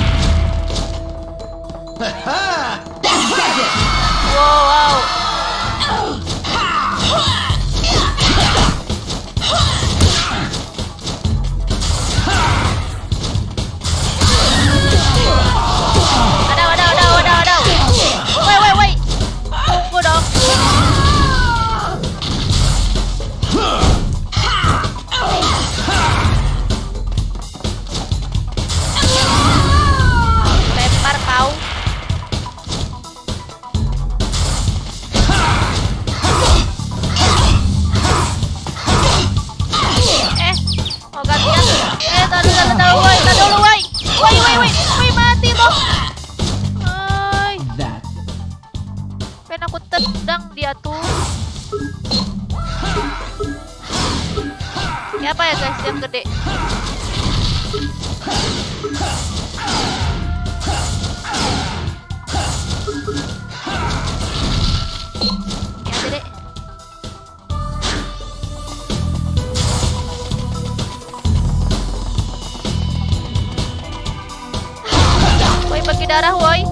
Wow, wow. Ada. Woi. Tunggu dong. Lempar kau. Mau gantian. Tahu, woi. Woi, mati toh. Hai. That. Pengen aku tendang dia tuh. Ya apa ya guys yang gede. Ya gede. darah, woi.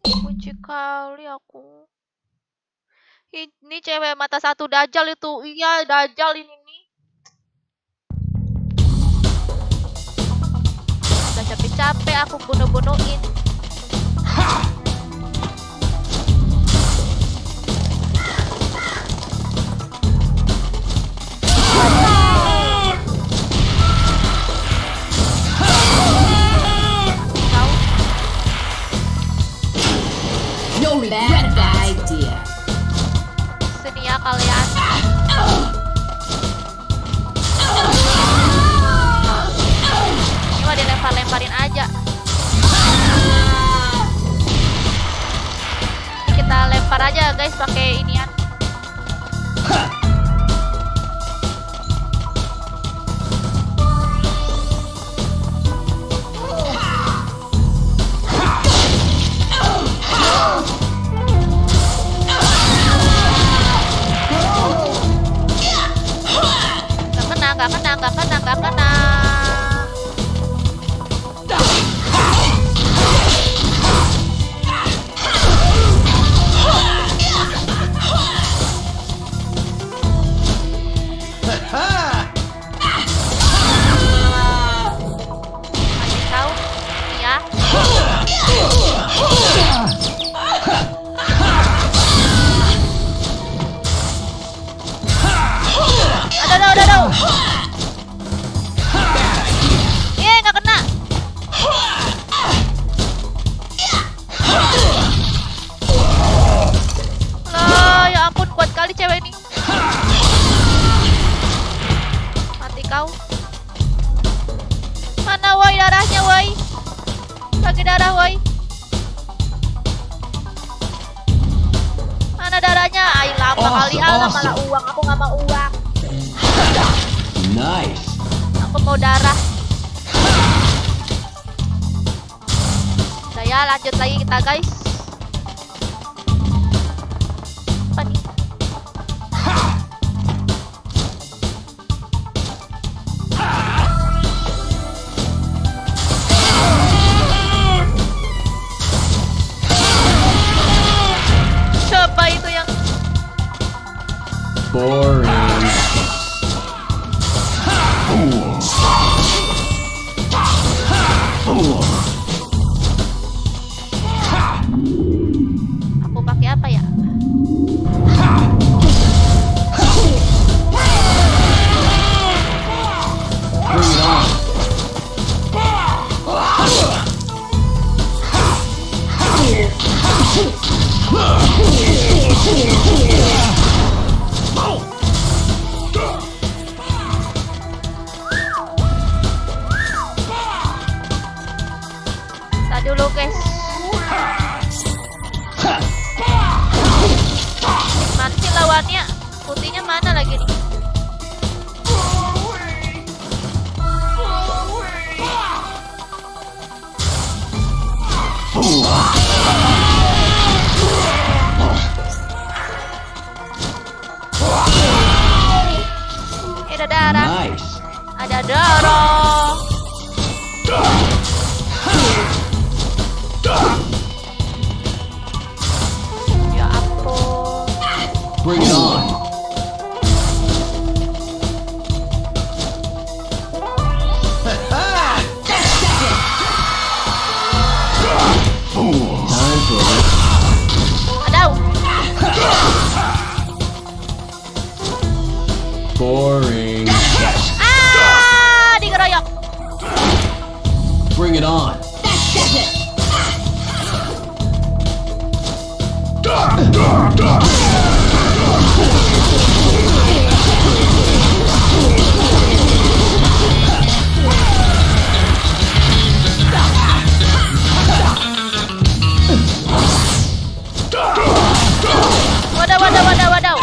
Kunci kali aku. Ini cewek mata satu Dajjal itu. Iya, Dajjal ini nih. Udah capek-capek aku bunuh-bunuhin. You'll regret that idea. Sini ya kalian. Ini mah dilempar-lemparin aja. Ini kita lempar aja guys pakai inian. Gak kena. Masih kau? Ya. Aduh. Gak kena. Lah, ya ampun, kuat kali cewek ini. Mati kau. Mana woi darahnya woi? Bagi darah woi. Mana darahnya? Ay, lama kali malah uang. Aku nggak mau uang. Nice. Aku mau darah. Ya, lanjut lagi kita guys. Apa nih? Coba itu yang boring. aku pakai apa ya? Bring it on. Tadi dulu guys. Mana sih lawannya? Putihnya mana lagi nih? Ada darah. Nice. Ada darah. Ya ampun. Bring it on. Time for it. Aduh. Boring. Ah, digeroyok. Bring it on. Wadaw.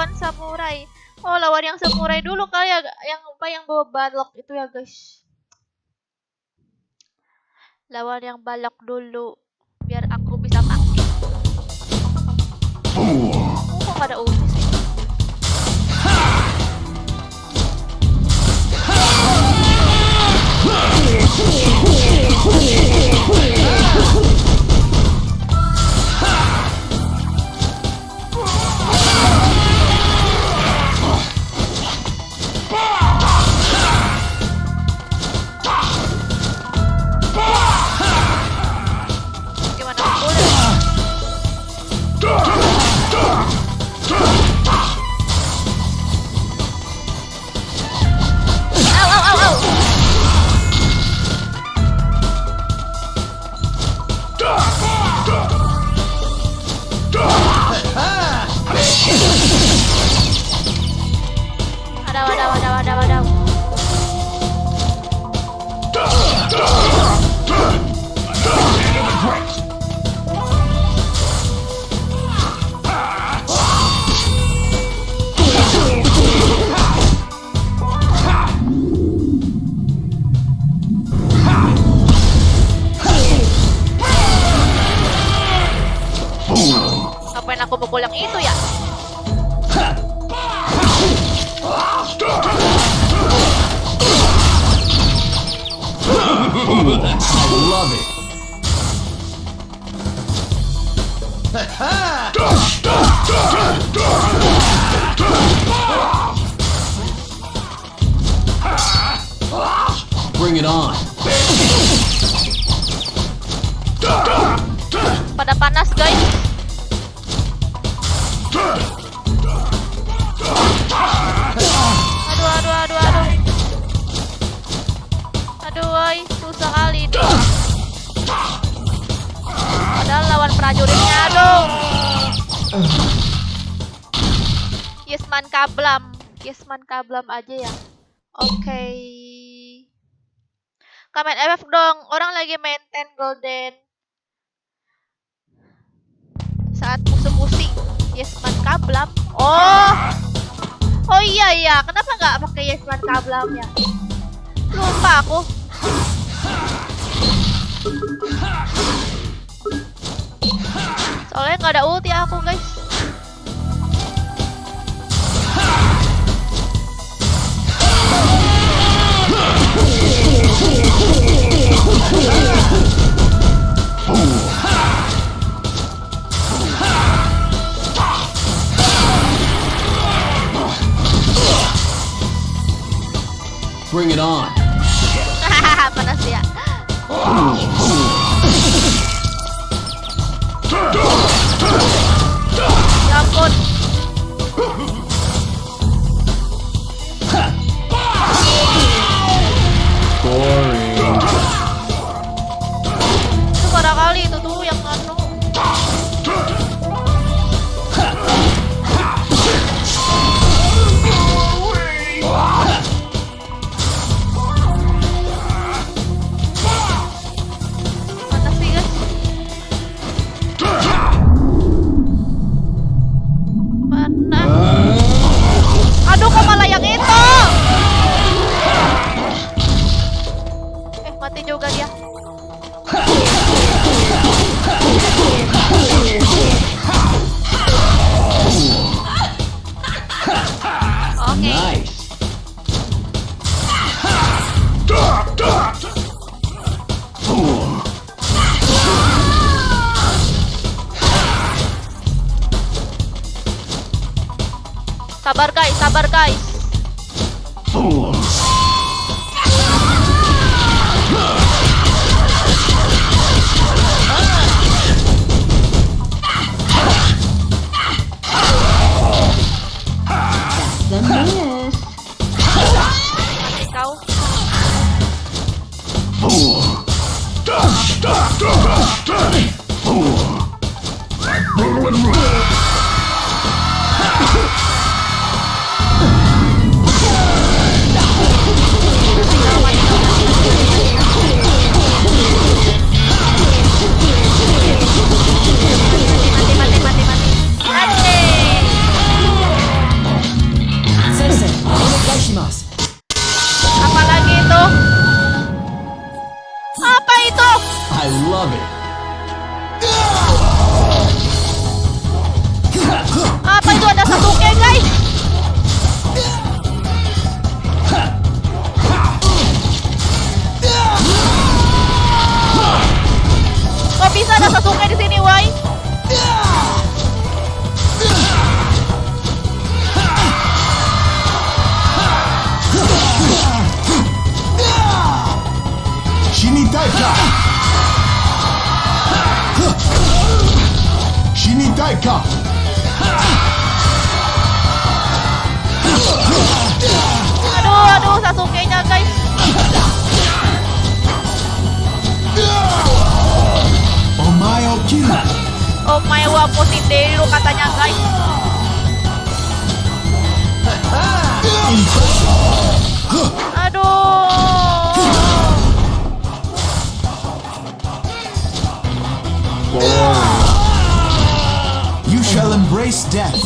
lawan samurai. Oh, lawan yang samurai dulu kali ya, yang apa yang bawa balok itu ya, guys. Lawan yang balok dulu biar aku bisa pakai. Kok gak ada ulti sih? Gimana udah? Wadaw. Ngapain aku pukul yang itu ya? I love it. Bring it on. Pada panas, guys. Aduh, woy, susah kali nih. Padahal lawan prajuritnya, aduh. Yesman Kablam aja ya. Oke. Kamen FF dong, orang lagi maintain golden. Saat musuh pusing, Yesman Kablam. Oh iya, kenapa nggak pakai Yesman Kablam ya? Lupa aku. Soalnya nggak ada ulti aku, guys. Bring it on. Panas ya. Ya ampun. Boring. Itu pada kali itu tuh yang anu. Mana sih, guys? Mana? Aduh, kok malah yang itu? Mati juga dia. Oke. Nice. Sabar guys. Mati kau. Mati. I love it. Apa itu, ada Sasuke guys? Kok bisa ada Sasuke di sini, why? Shinitaika! Shinitaika! Aduh, Sasuke-nya guys. Omae o Q! Oh my wa Poshinderu katanya guys. Aduh. You shall embrace death!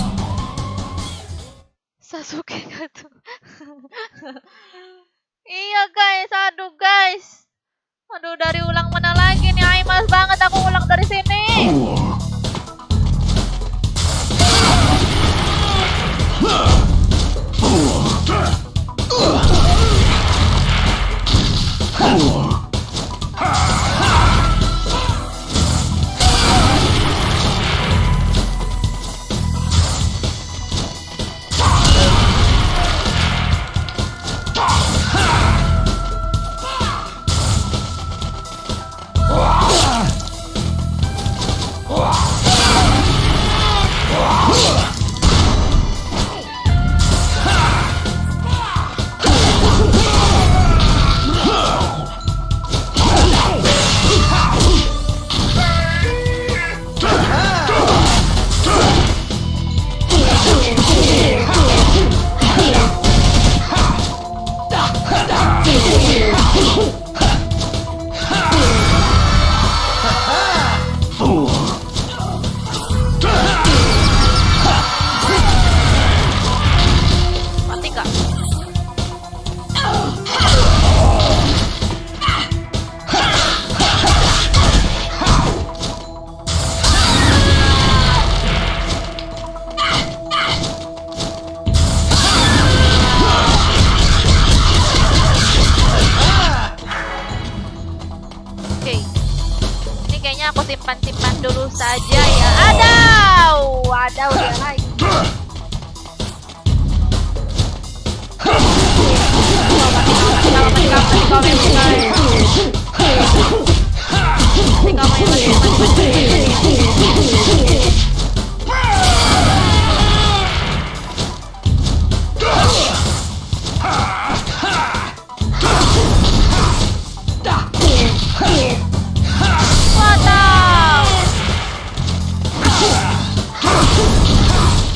Sasuke gak tuh? Iya guys, aduh guys. Aduh, dari ulang mana lagi nih? Ay, males banget aku ulang dari sini. Mati gak? Oke. Ini kayaknya aku simpan-simpan dulu saja ya. Ada dia lagi. Wadaw.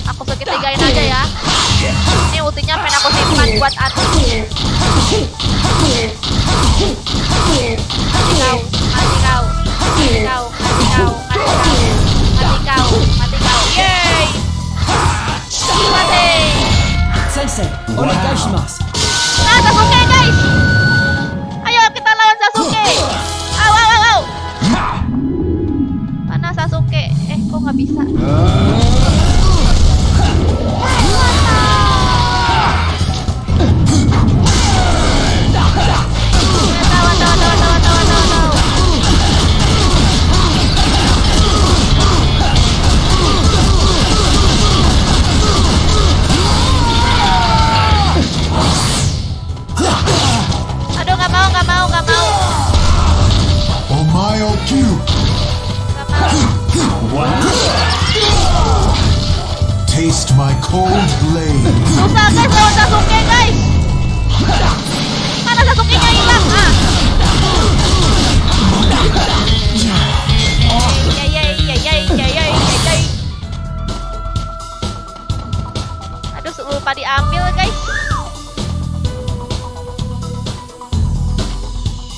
Aku segitigain aja ya. Ini ultinya pengen aku simpan buat Atu. Mati kau. Yeay. Mati. Sensei, onegaishimasu. Nah, Sasuke guys. Ayo kita lawan Sasuke. Au. Mana Sasuke? Kok nggak bisa? Aduh, nggak mau. Omae o Q! Nggak mau. Taste my cold blade! Susah guys lawan Sasuke guys. Mana Sasuke-nya hilang? Yay. Aduh, lupa diambil guys.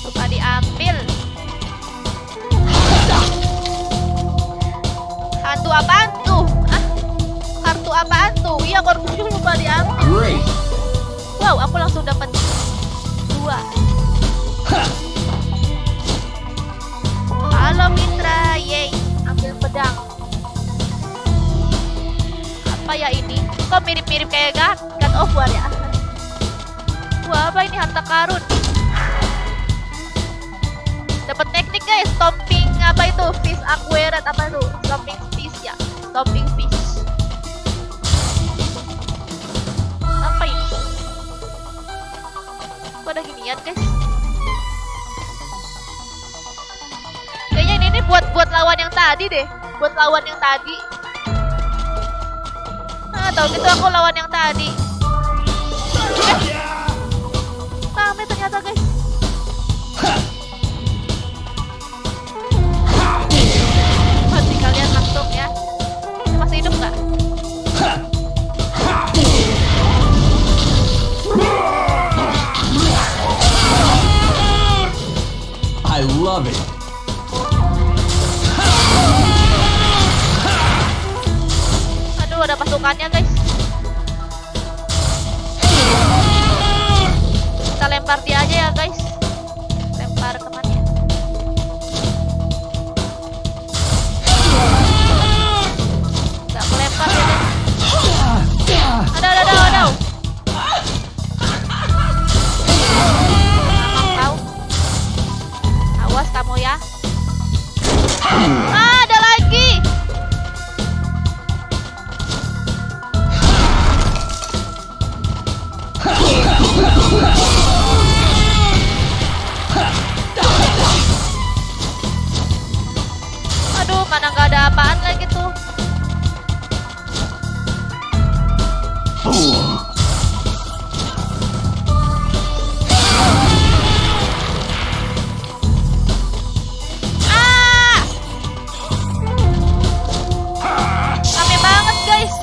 Lupa diambil. Hantu apaan tuh? Kartu apaan tuh? Iya, kartunya lupa diambil. Great. Wow, aku langsung dapat 2. pedang. Apa ya ini? Kok mirip-mirip kayak God of War ya? Wah, apa ini harta karun? Dapat teknik guys, stomping apa itu? Fish aquaret apa itu? Stomping fish ya. Stomping fish. Apa ini? Kok ada ginian guys? Kayaknya ini buat lawan yang tadi deh. Buat lawan yang tadi. Nah, tau gitu aku lawan yang tadi. Rame ternyata guys. Mati kalian langsung ya. Masih hidup nggak? I love it. Aduh, ada pasukannya guys. Kita lempar dia aja ya guys. Lempar temannya. Gak melempar ya guys. Ada. Tahu. Awas kamu ya. Ada lagi. Aduh, mana nggak ada apaan lagi tuh. Rame banget guys.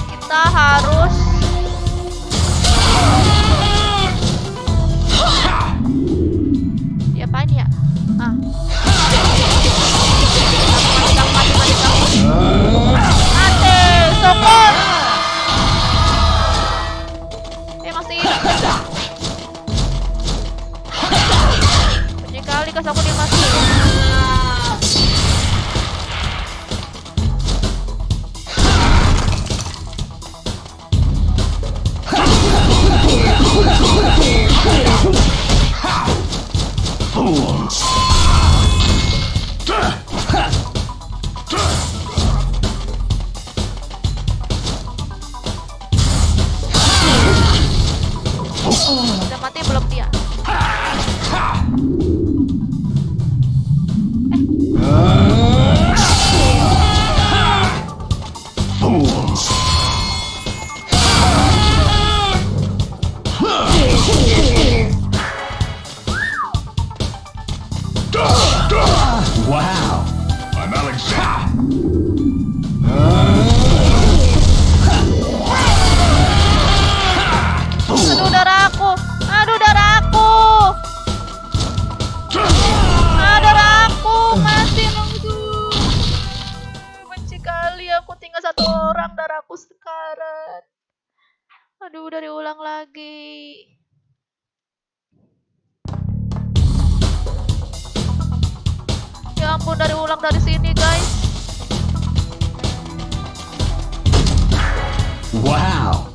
Kita harus diapain ya? Mati, sokong. Masih hidup. Banyak kali kas aku dimasukin. Udah mati belum dia? Wow. I'm Alexander. Aduh, darahku. Aduh, darahku. Darahku mati langsung. Benci kali aku tinggal satu orang, darahku sekarat. Aduh, dari ulang lagi. Ya ampun, dari ulang dari sini guys. Wow.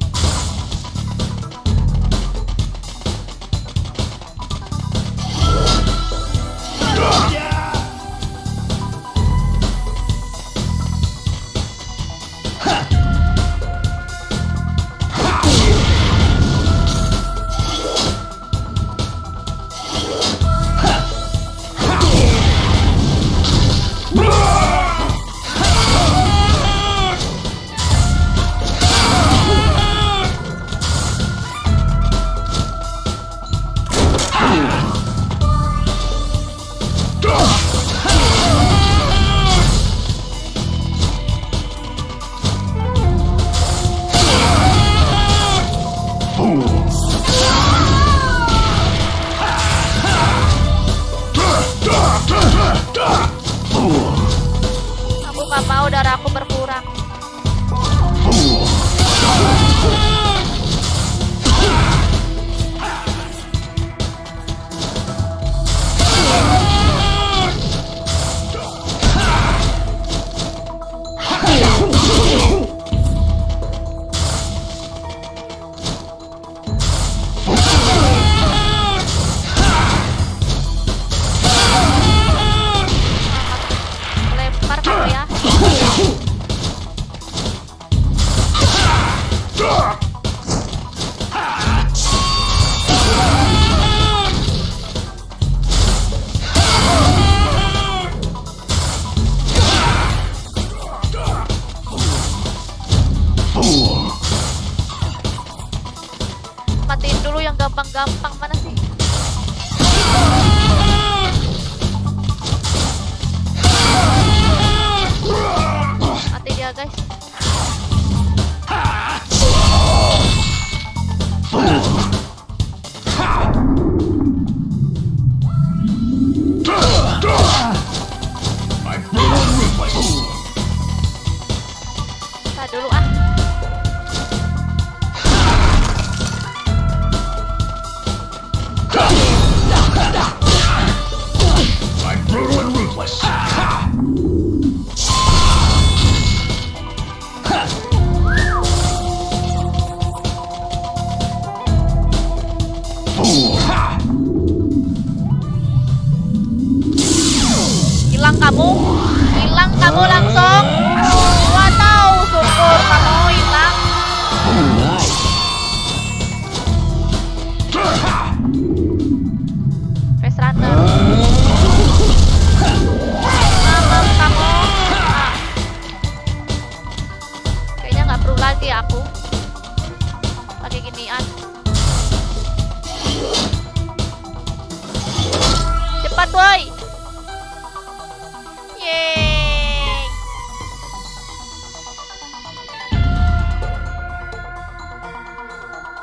gampang-gampang mana sih? Mati dia guys. Kita dulu ah. Hilang kamu langsung. Waduh, syukur kamu hilang. Nice. Face runner. Malam kamu. Kayaknya nggak perlu lagi aku. Pakai ginian. Cepat boy. Yeay.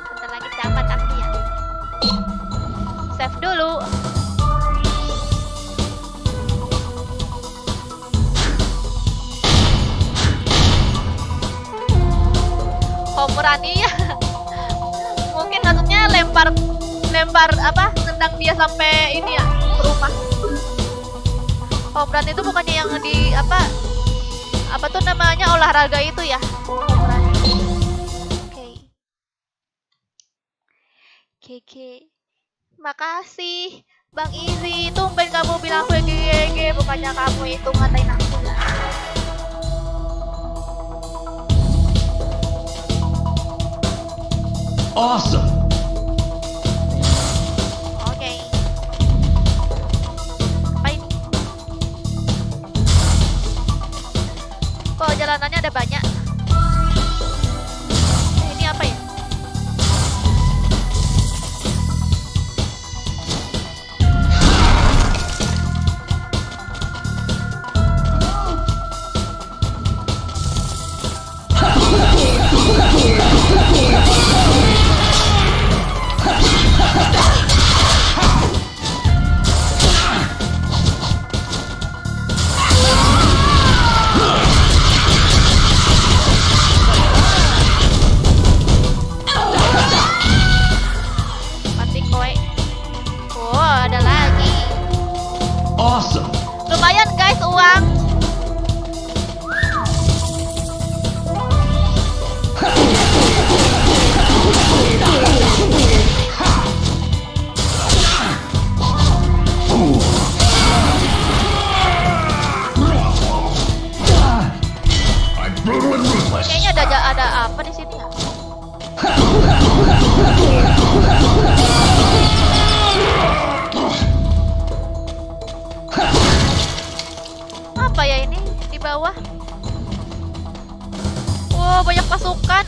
Bentar lagi dapat aku ya. Save dulu. Berani ya. Mungkin maksudnya lempar apa? Tendang dia sampai ini ya, ke rumah. Berani itu bukannya yang di apa tuh namanya olahraga itu ya? Oke. Makasih Bang Izi, tumben kamu bilang aku GG, bukannya kamu itu ngatain aku ya. Awesome. Oke. Apa ini? Kok jalanannya ada banyak? Ini apa ya? Mati kowe. Oh, ada lagi. Awesome. Lumayan guys uang. Kayaknya ada apa di sini ya? Apa ya ini di bawah? Wow, banyak pasukan.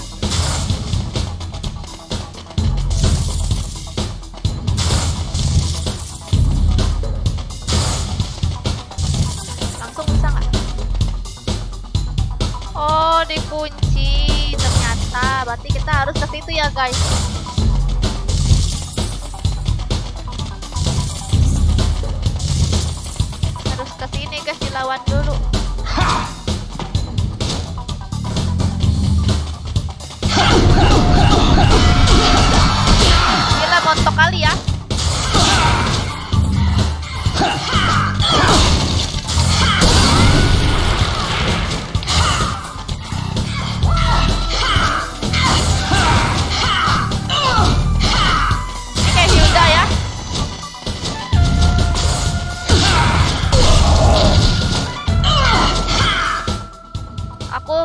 Langsung bisa nggak? Oh, dikunci ternyata. Berarti kita harus ke situ ya, guys. Harus ke sini, guys, dilawan dulu. Gila, montok kali ya.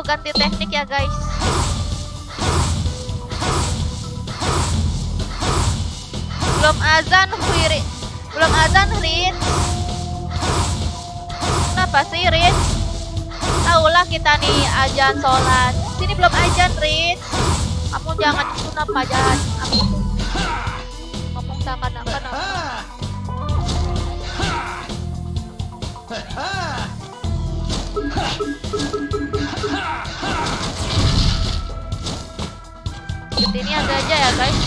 Ganti teknik ya guys. Belum azan Rin. Belum azan Rin. Kenapa sih Rin? Taulah kita nih azan sholat. Sini belum azan Rin. Kamu jangan kenapa jalan. Seakan-akan aku. Ini ada aja ya guys.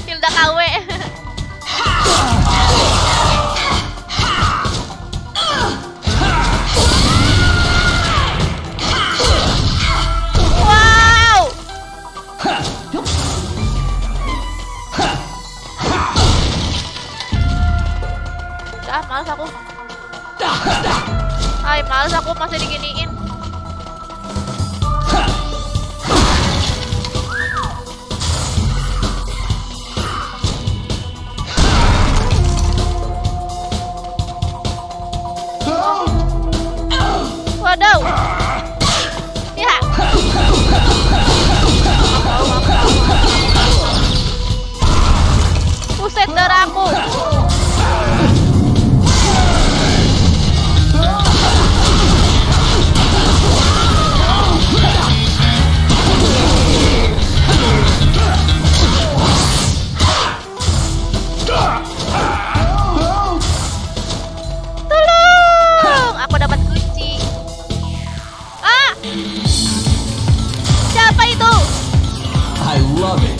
Hilda KW. Wow. Udah males aku. Hai, males aku masih diginiin. Waduh. Ya. Buset darahku. Tolong, aku dapat kunci. Ah! Siapa itu? I love it.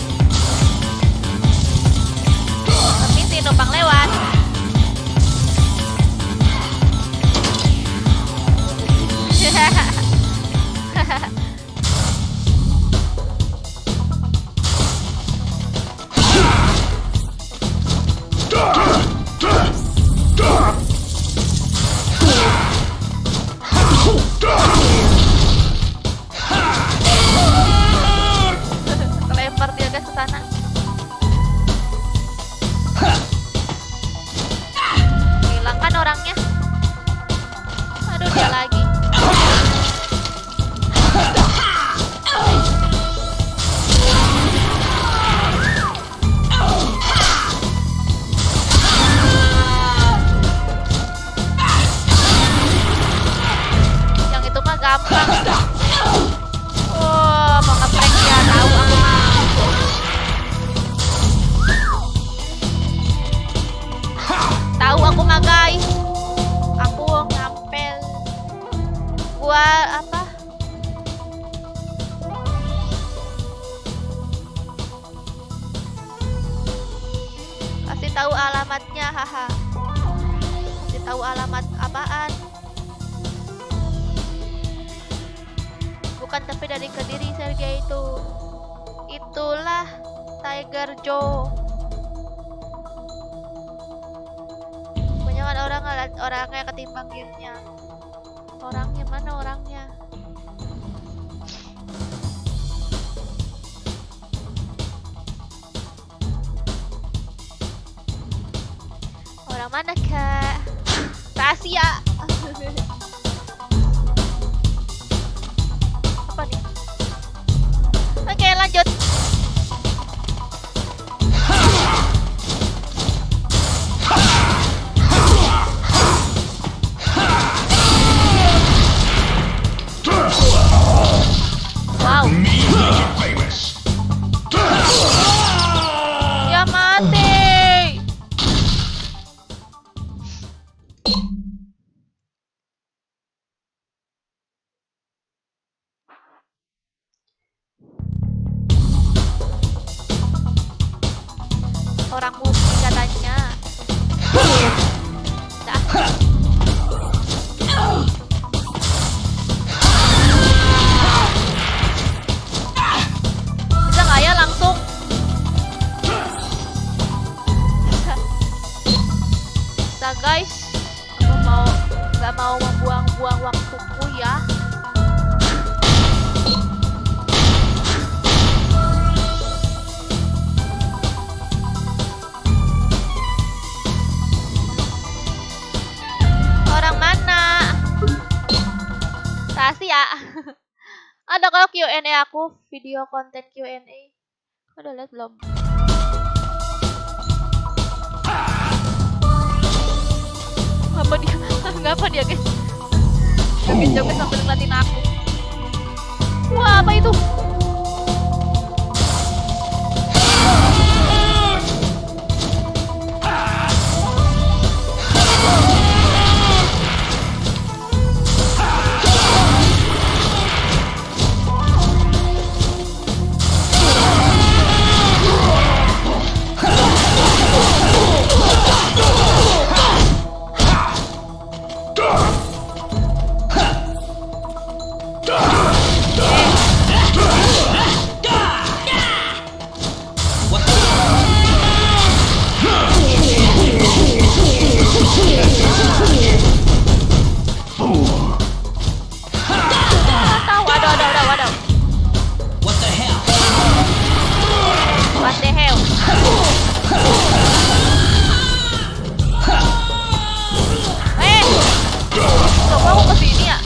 Permisi, numpang lewat. Kelempar dia guys ke sana. Hilang kan orangnya? Aduh, dia lagi. Yang itu mah gampang. Oh, mau ngeprank dia, tahu aku mah. Tahu aku mah guys. Aku ngampel. Gua apa? Kasih tahu alamatnya, haha. Kasih tahu alamat apaan? Bukan, tapi dari Kediri Sergei itu. Itulah Tiger Joe. Kebanyakan orangnya ketimbang gamenya. Orangnya mana orangnya? Orang mana kak? Rahasia. Apa nih? Oke, lanjut. Wow. Ya mati. Orang bukti katanya. Dah. Bisa nggak ya langsung? Bisa guys. Aku nggak mau membuang-buang waktuku ya. Orang mana? Rahasia. Ada kalau Q&A aku, video konten Q&A. Udah lihat belum? Apa dia? Ngapa dia guys? Joget-joget sambil ngeliatin aku. Wah, apa itu? the hell? Coba aku kesini ya?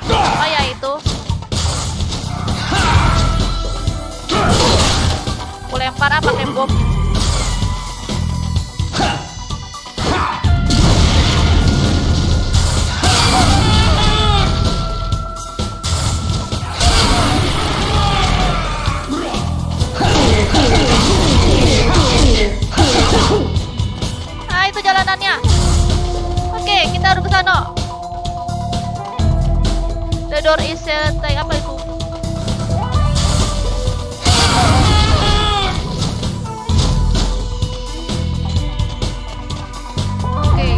Apa ya itu? Aku lempar apa pakai bom? Ah, itu jalanannya. Oke, kita harus ke sana. The door is apa itu? Oke.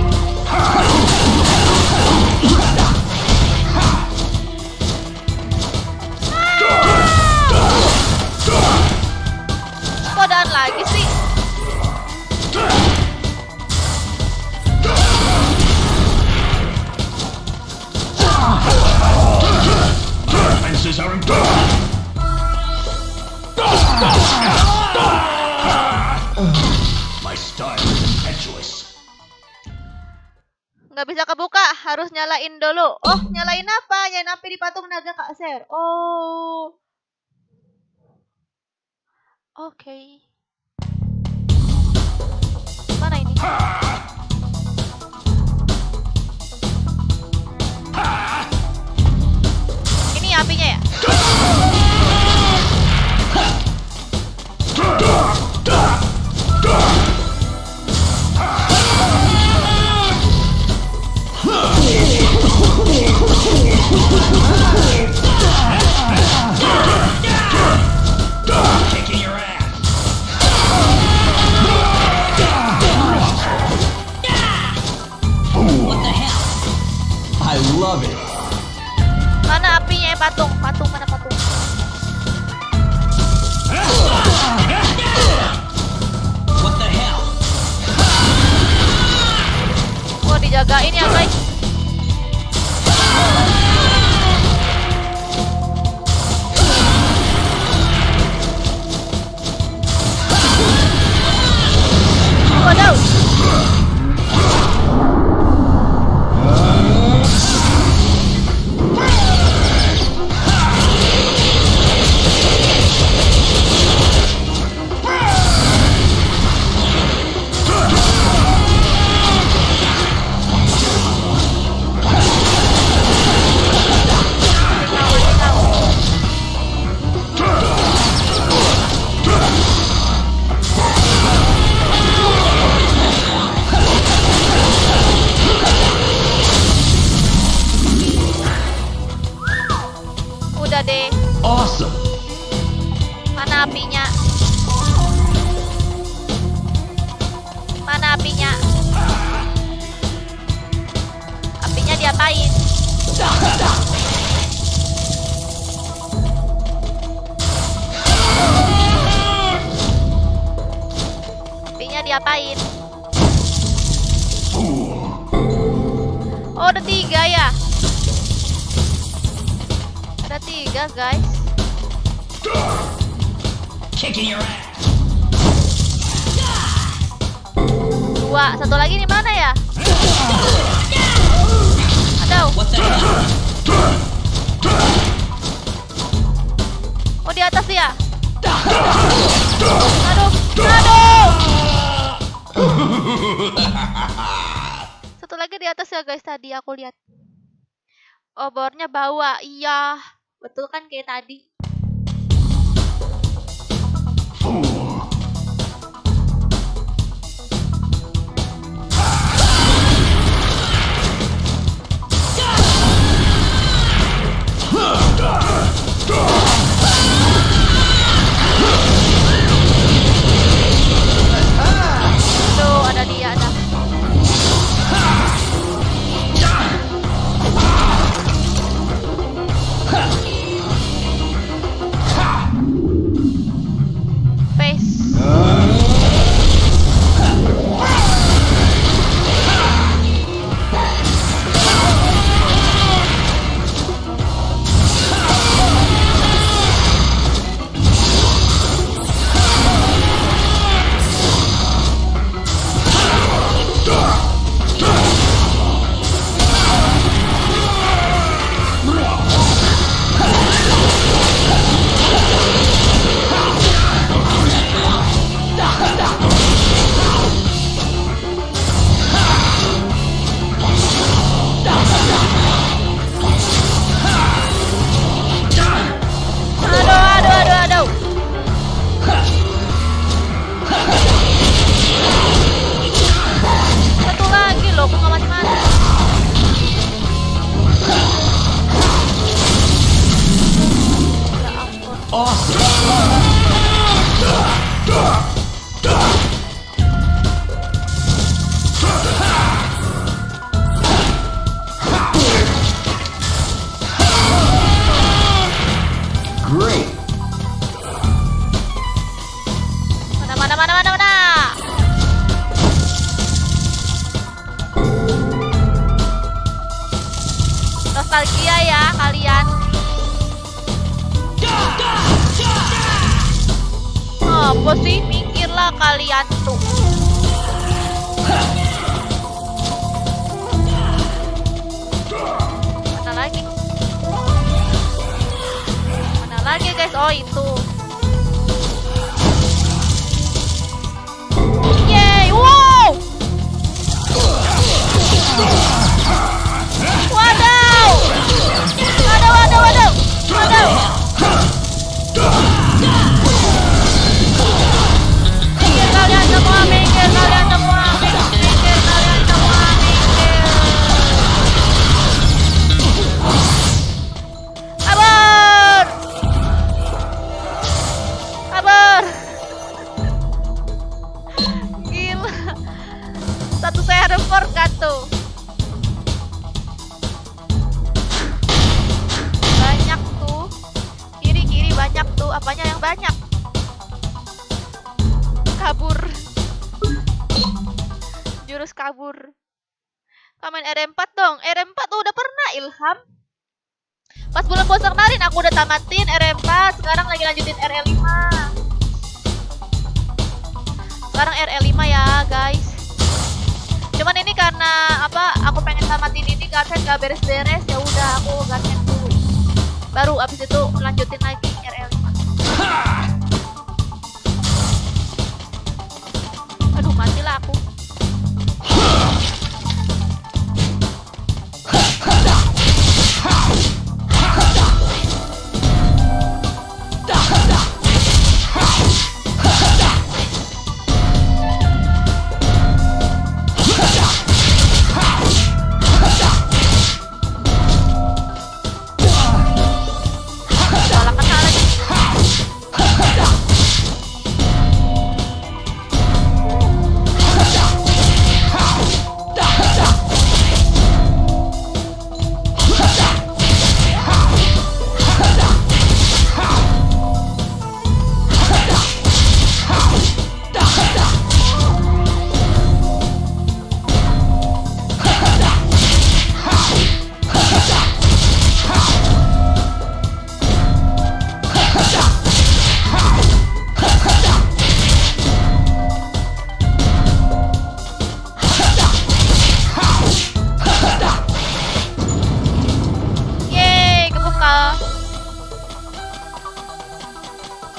Kodaan lagi sih. Defenses are important. My style is impetuous. Nggak bisa kebuka, harus nyalain dulu. Oh, nyalain apa? Nyalain api di patung naga Kak Ser. Oh. Oke. Mana ini? Ini apinya ya? Kicking your ass. I love it. Mana apinya ya patung? Patung mana patung? What the hell? Wah, dijagain ya guys. Waduh. Udah deh. Awesome. Mana apinya? Mana apinya? Apinya diapain? Apinya diapain? Oh, ada 3 ya? Ada 3 guys. Kicking your ass. 2, satu lagi di mana ya? Aduh. What the hell? Oh, di atas ya? Aduh, aduh. Satu lagi di atas ya guys, tadi aku lihat. Obornya bawa, iya. Betul kan kayak tadi. Tuh, ada dia, ada. nostalgia ya kalian. Apa sih, mikirlah kalian tuh. Mana lagi? Mana lagi guys? Oh itu. Yeay, wow. Wadaw. Wadaw. Minggir kalian semua, minggir. Kabur. Gila. Satu server kan tuh. Banyak tuh. Kiri banyak tuh. Apanya yang banyak? Kabur. Jurus kabur. Kamen R4 dong. R4 udah pernah Ilham. Pas bulan puasa kemarin aku udah tamatin R4. Sekarang lagi lanjutin RL5. Sekarang RL5 ya guys. Cuman ini karena apa? Aku pengen tamatin ini Garden gak beres-beres, ya udah aku Garden dulu. Baru abis itu lanjutin lagi RL5. Aduh, matilah aku.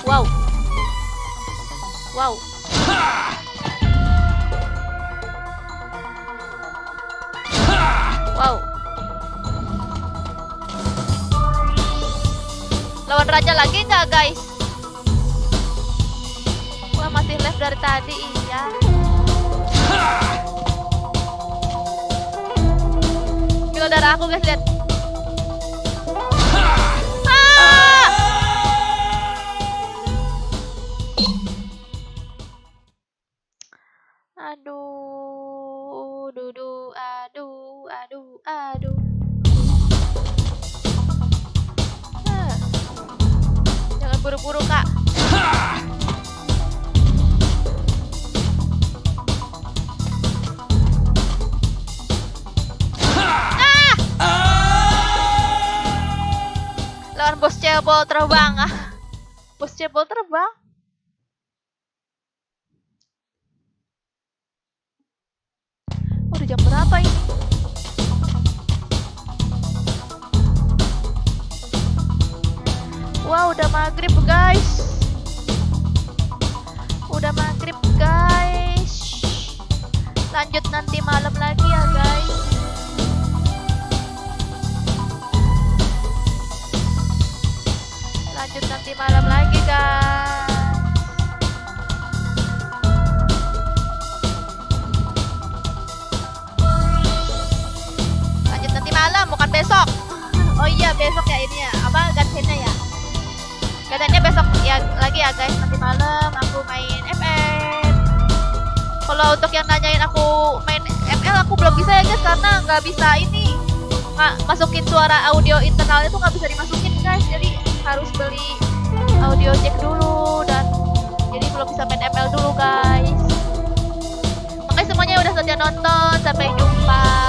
Wow. Wow. Lawan raja lagi nggak guys? Wah, masih left dari tadi, iya. Gila darah aku guys, lihat. Aduh. Jangan buru-buru, Kak. Lawan bos cebol terbang. Bos cebol terbang. Udah jam berapa ini? Wow, udah maghrib guys. Lanjut nanti malam lagi ya guys. Lanjut nanti malam lagi guys. Lanjut nanti malam, bukan besok. Oh iya, besok ya ini ya. Apa gantinya ya? Katanya besok ya lagi ya guys, nanti malam aku main FF. Kalau untuk yang nanyain aku main ML, aku belum bisa ya guys, karena nggak bisa ini masukin suara audio internal itu nggak bisa dimasukin guys, jadi harus beli audio jack dulu dan jadi belum bisa main ML dulu guys. Makanya semuanya udah setia nonton, sampai jumpa.